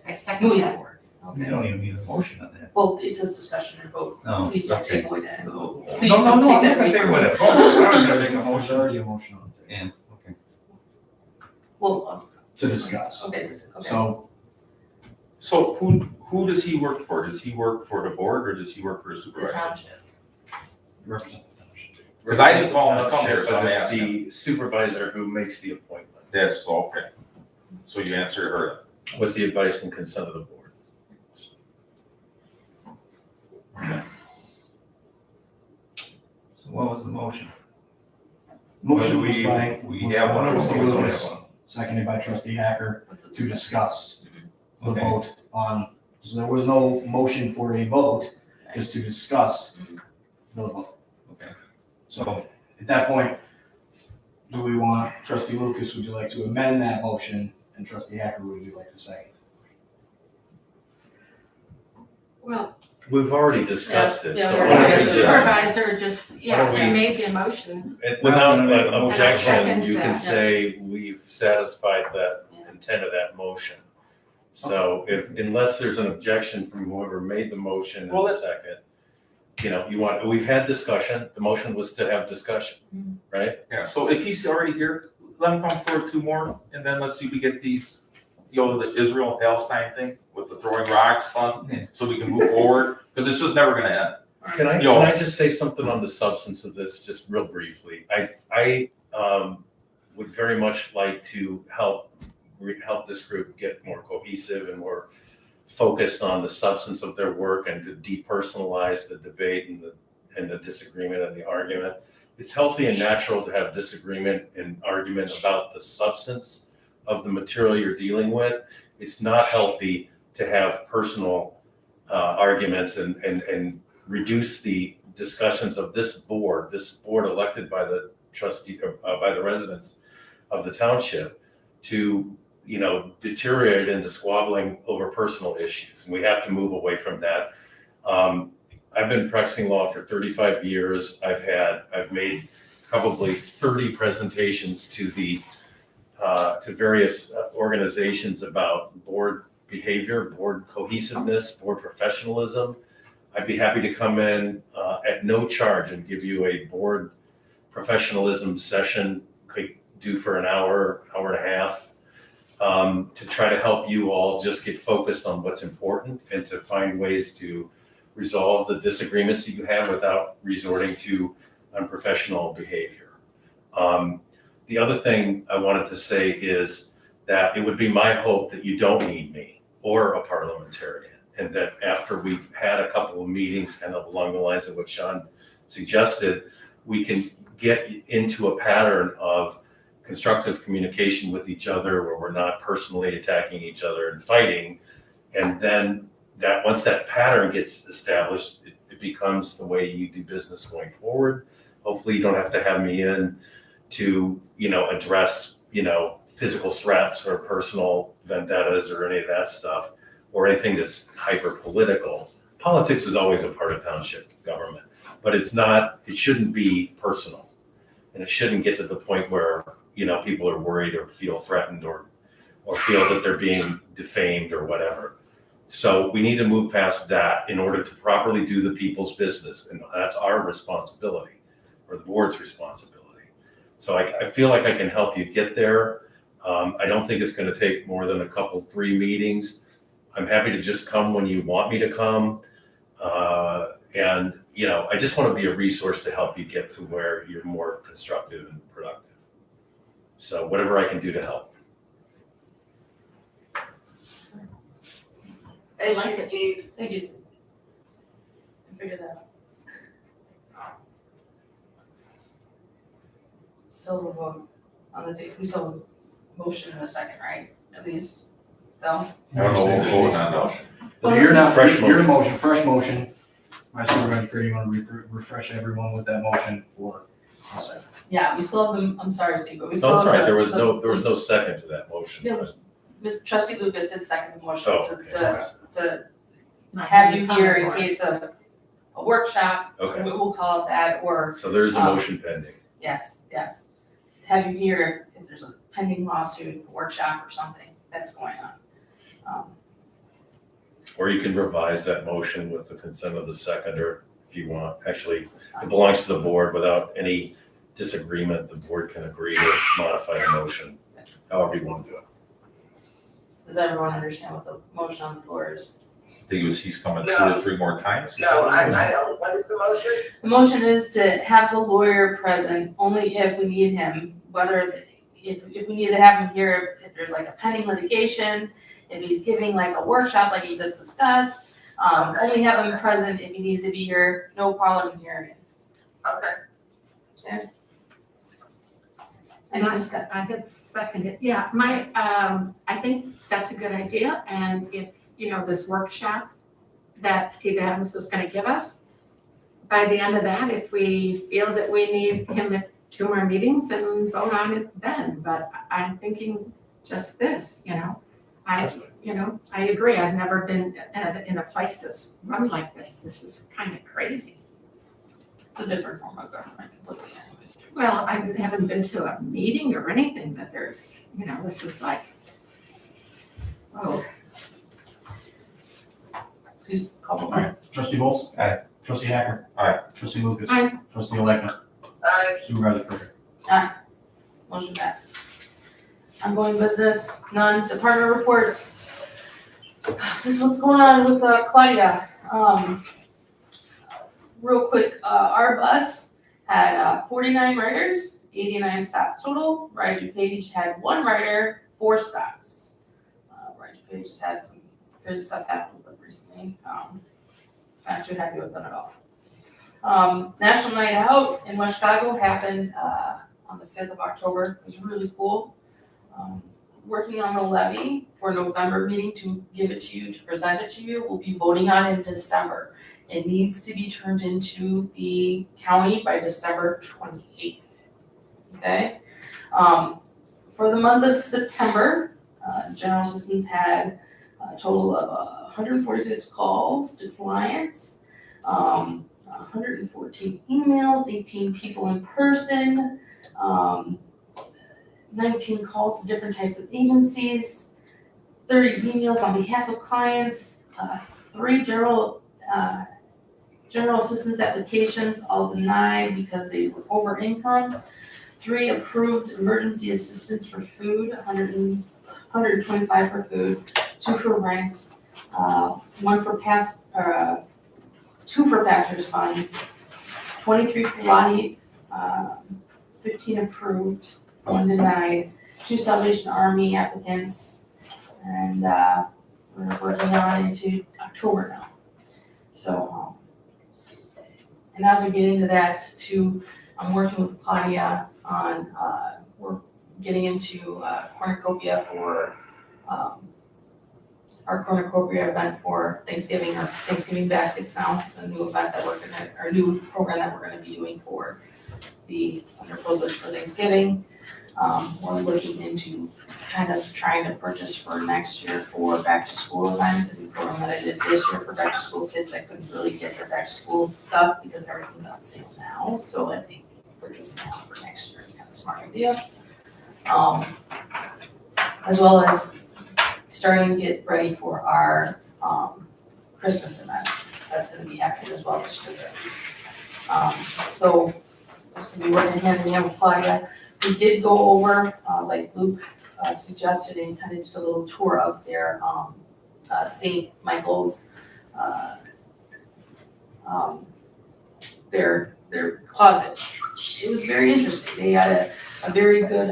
I second Moving that. forward. You Okay. don't even need a motion on that. Well, it says discussion and vote. No. Please don't okay. take away that. No, Please no, don't no, take I'm that not away gonna take from away me. that. I'm gonna make a There's motion. already a motion on the table And, okay. Well, to discuss. okay. So Who does he work for? Does he work for the board or does he work for a The supervisor? township. represents the township. Because I didn't call him to come here, so I'm But it's asking. the supervisor who makes the appointment That's okay. So you answered her. with the advice and consent of the board. So what was the motion? Motion Whether was by. we was have by one or trustee we don't Lucas, have one? seconded by trustee Hacker to discuss the Okay. vote on, so there was no motion for a vote, just to discuss the vote. Okay. So at that point, do we want, trustee Lucas, would you like to amend that motion? And trustee Hacker, would you like to say? Well, We've already discussed it, Yeah, so yeah, why don't we the just- supervisor just, don't he we- made the motion. without Well, an and I objection, second you can that. say we've satisfied the Yeah. intent of that motion. So unless there's an objection from whoever made the motion in Well, the second, we've had discussion, the motion was to have discussion, right? Yeah, so if he's already here, let him come for 2 more, and then let's see if we get these, the Israel Palestine thing with the throwing rocks fun, so we can move forward, because it's just never gonna end. Can Yo. I just say something on the substance of this, just real briefly? I would very much like to help this group get more cohesive and more focused on the substance of their work and to depersonalize the debate and the disagreement and the argument. It's healthy and natural to have disagreement and argument about the substance of the material you're dealing with. It's not healthy to have personal arguments and reduce the discussions of this board elected by the trustee, by the residents of the township, to deteriorate into squabbling over personal issues. And we have to move away from that. I've been practicing law for 35 years. I've made probably 30 presentations to various organizations about board behavior, board cohesiveness, board professionalism. I'd be happy to come in at no charge and give you a board professionalism session, could do for an hour, hour and a half, to try to help you all just get focused on what's important and to find ways to resolve the disagreements that you have without resorting to unprofessional behavior. The other thing I wanted to say is that it would be my hope that you don't need me or a parliamentarian, and that after we've had a couple of meetings kind of along the lines of what Sean suggested, we can get into a pattern of constructive communication with each other where we're not personally attacking each other and fighting. And then that once that pattern gets established, it becomes the way you do business going forward. Hopefully you don't have to have me in to, address, physical threats or personal vendettas or any of that stuff, or anything that's hyper political. Politics is always a part of township government, but it shouldn't be personal. And it shouldn't get to the point where, people are worried or feel threatened or feel that they're being defamed or whatever. So we need to move past that in order to properly do the people's business. And that's our responsibility, or the board's responsibility. So I feel like I can help you get there. I don't think it's going to take more than 3 meetings. I'm happy to just come when you want me to come. And, I just want to be a resource to help you get to where you're more constructive and productive. So whatever I can do to help. Thank you, Steve. Thank you. I figured that out. So vote on the table. We still have a motion in a second, right? At least, no? No, we'll vote on motion. Well, you're not, Fresh your motion, fresh motion. My supervisor, you want to refresh everyone with that motion for a second? Yeah, we still have them, I'm sorry, Steve, but we No, still that's have right. the. There was no second to that motion. Yeah. Ms. Trustee Lucas did second the motion Oh, to Not have you come here in aboard. case of a workshop, Okay. we'll call it that, or, So there's a motion pending. yes. Have you here if there's a pending lawsuit, workshop or something that's going on. Or you can revise that motion with the consent of the seconder if you want. Actually, it belongs to the board without any disagreement. The board can agree to modify the motion, however you want to do it. Does everyone understand what the motion on the floor is? I think he's coming 2 No. or 3 more times. No, I don't. What is the motion? The motion is to have the lawyer present only if we need him, whether, if we need to have him here, if there's like a pending litigation, if he's giving like a workshop like you just discussed, only have him present if he needs to be here, no parliamentarian. Okay. Any discussion? I had seconded, yeah, I think that's a good idea, and if, this workshop that Steve Adams is gonna give us, by the end of that, if we feel that we need him at 2 more meetings, then vote on it then, but I'm thinking just this, I agree, I've never been in a place that's run like this. This is kind of crazy. It's a different form of government, completely anyways. Well, I haven't been to a meeting or anything that there's, this is like, oh, Please call the All roll. right, trustee Bowles? Aye. Trustee Hacker? Aye. Trustee Lucas? Aye. Trustee Allegna? Supervisor Crusher? Motion passed. Ongoing business, none, department reports. This is what's going on with Claudia. Real quick, our bus had 49 riders, 89 stops total. Ride Page had 1 rider, 4 stops. Ride Page just had some There's stuff happened with them recently. Not too happy with them at all. National Night Out in West Chicago happened on the 5th of October. It was really cool. Working on the levy for November meeting to give it to you, to present it to you. We'll be voting on it in December. It needs to be turned into the county by December 28th. Okay? For the month of September, general assistance had a total of 146 calls to clients, 114 emails, 18 people in person, 19 calls to different types of agencies, 30 emails on behalf of clients, 3 general assistance applications, all denied because they were over income, 3 approved emergency assistance for food, 125 for food, 2 for rent, 2 for passers funds, 23 for Lottie, 15 approved, 1 denied, 2 Salvation Army applicants, and we're working on into October now. So, and as we get into that too, I'm working with Claudia on, we're getting into cornucopia for our cornucopia event for Thanksgiving, or Thanksgiving baskets now, the new event that our new program that we're gonna be doing for the underprivileged for Thanksgiving. We're looking into kind of trying to purchase for next year for back to school event, the new program that I did this year for back to school kids that couldn't really get their back to school stuff because everything's on sale now, so I think purchasing now for next year is kind of a smart idea. As well as starting to get ready for our Christmas events. That's gonna be happening as well this year. So this will be working hand in hand with Claudia. We did go over, like Luke suggested, and kind of did a little tour of their St. Michael's, their closet. It was very interesting. They had a very good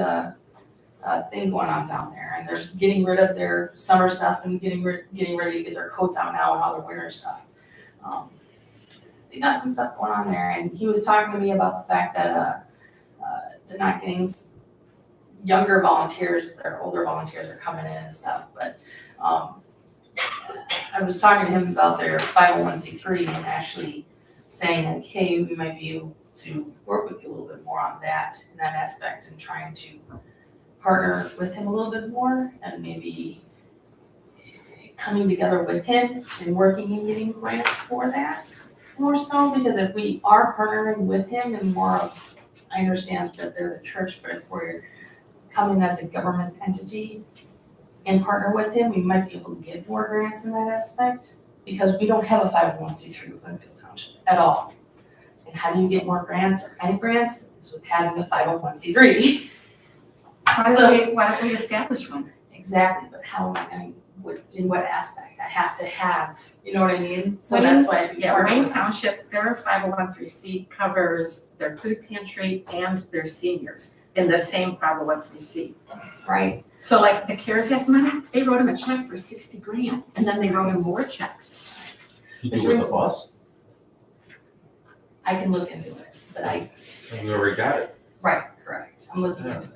thing going on down there, and they're getting rid of their summer stuff and getting ready to get their coats out now and all their winter stuff. They got some stuff going on there, and he was talking to me about the fact that they're not getting younger volunteers, their older volunteers are coming in and stuff, but I was talking to him about their 501c3 and actually saying like, hey, we might be able to work with you a little bit more on that, in that aspect, and trying to partner with him a little bit more, and maybe coming together with him and working and getting grants for that more so, because if we are partnering with him and more of, I understand that they're the church, but if we're coming as a government entity and partner with him, we might be able to get more grants in that aspect, because we don't have a 501c3 with Winfield Township at all. And how do you get more grants or any grants? It's with having a 501c3. Why don't we establish one? Exactly, but how am I going, in what aspect? I have to have, you know what I mean? So that's why if you Yeah, partner Wayne with- Township, their 501c covers their food pantry and their seniors in the same 501c. right? So like the CARES Act money, they wrote them a check for 60 grand, and then they wrote them more checks. You do with the bus? I can look into it, but We already got it. right, correct. I'm looking into it.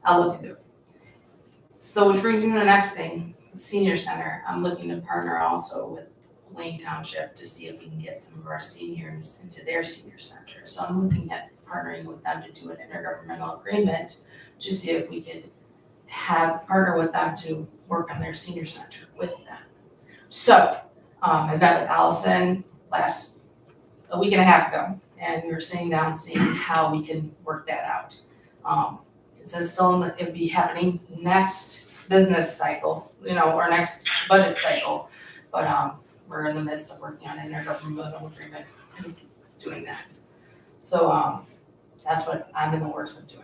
I'll look into it. So which brings me to the next thing, the senior center. I'm looking to partner also with Wayne Township to see if we can get some of our seniors into their senior center. So I'm looking at partnering with them to do an intergovernmental agreement to see if we could partner with them to work on their senior center with them. So I met with Allison a week and a half ago, and we were sitting down seeing how we can work that out. It says it'd be happening next business cycle, or next budget cycle, but we're in the midst of working on an intergovernmental agreement and doing that. So that's what I'm in the works of doing.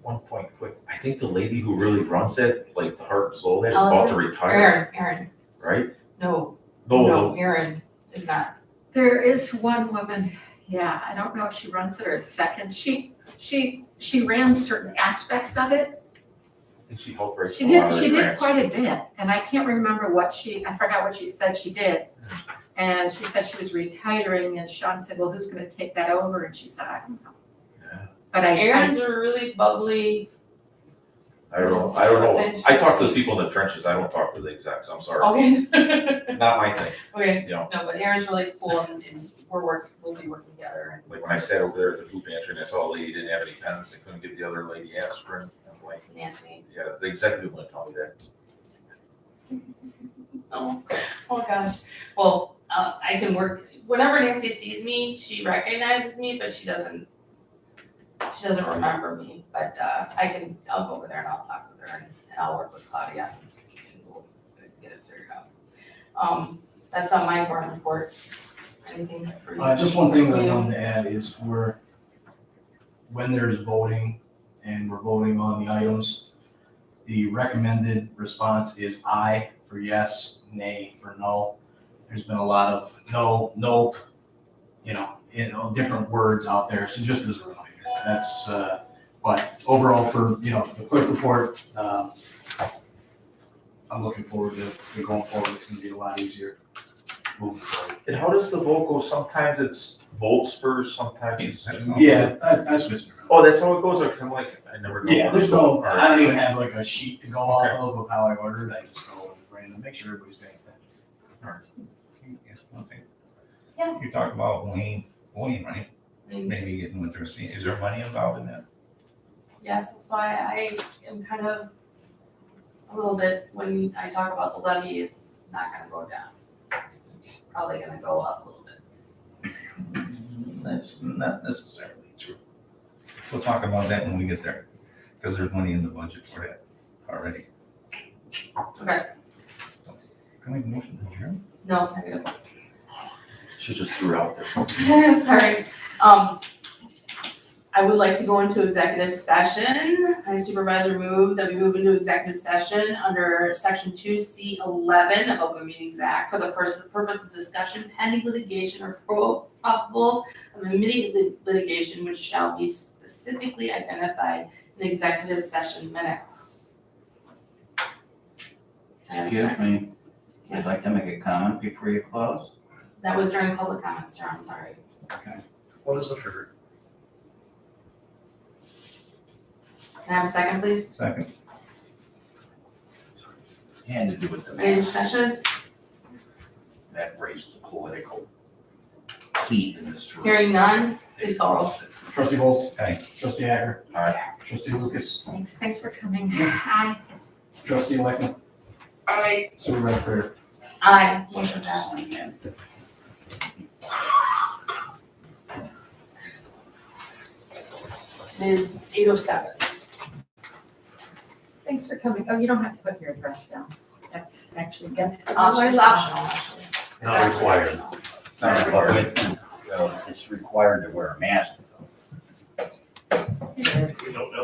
One point quick, I think the lady who really runs it, like the heart and soul, that is about to retire, Erin, right? no, No, Erin is not. There is one woman, yeah, I don't know if she runs it or is second. She ran certain aspects of it, And she helped write She a lot did, of she the did grants. quite a bit, and I can't remember I forgot what she said she did. And she said she was retiring, and Sean said, well, who's gonna take that over? And she said, I don't know. Yeah. But I, Erin's a really bubbly. I don't know. I talk to the people in the trenches. I don't talk to the execs. I'm sorry. Okay. Not my thing. Okay, You know, no, but Erin's really cool and we'll be working together. like when I sat over there at the food pantry and I saw a lady didn't have any pens, they couldn't give the other lady aspirin. I'm like, Nancy. yeah, the executive wouldn't tell me that. Oh gosh. Well, I can work, whenever Nancy sees me, she recognizes me, but she doesn't remember me. But I'll go over there and I'll talk with her and I'll work with Claudia and we'll get it figured out. That's on my board report. Anything for you? Just one thing that I wanted to add is when there's voting and we're voting on the items, the recommended response is aye for yes, nay for no. There's been a lot of no, nope, different words out there. So just as a reminder, that's, but overall for, the clerk report, I'm looking forward to going forward. It's gonna be a lot easier moving forward. And how does the vote go? Sometimes it's votes first, sometimes it's. Yeah, I switched it around. Oh, that's how it goes? Because I'm like, I never know. Yeah, there's no, All right. I don't even have like a sheet to go off of how I ordered. I just go with random, make sure everybody's paying attention. Yes, one thing. Yeah. You talked about Wayne, right? And Maybe getting with their, is there money involved in that? yes, that's why I am kind of a little bit, when I talk about the levy, it's not gonna go down. It's probably gonna go up a little bit. That's not necessarily true. We'll talk about that when we get there, because there's money in the budget for that already. Okay, Can we make a motion to adjourn? no, negative. She just threw it out there. Sorry. I would like to go into executive session. My supervisor moved that we move into executive session under section 2C11 of Open Meetings Act for the purpose of discussion pending litigation or probable of immediate litigation which shall be specifically identified in executive session minutes. Can I have a Excuse second? me, I'd like to make a comment before you close. That was during public comments, sir, I'm sorry. What is the trigger? Can I have a second, please? Second. Had to do with the Any mask discussion? that raised the political heat in this room. Hearing none, please call roll. Trustee Bowles. Aye. Trustee Hacker. Aye. Trustee Lucas. thanks for coming. Hi. Trustee Electman. Supervisor Fair. Aye, motion passes. It is 8:07. Thanks for coming. Oh, you don't have to put your address down. That's actually against. It's optional, actually. It's Not actually required. optional. It's not required. It's required to wear a mask. It is.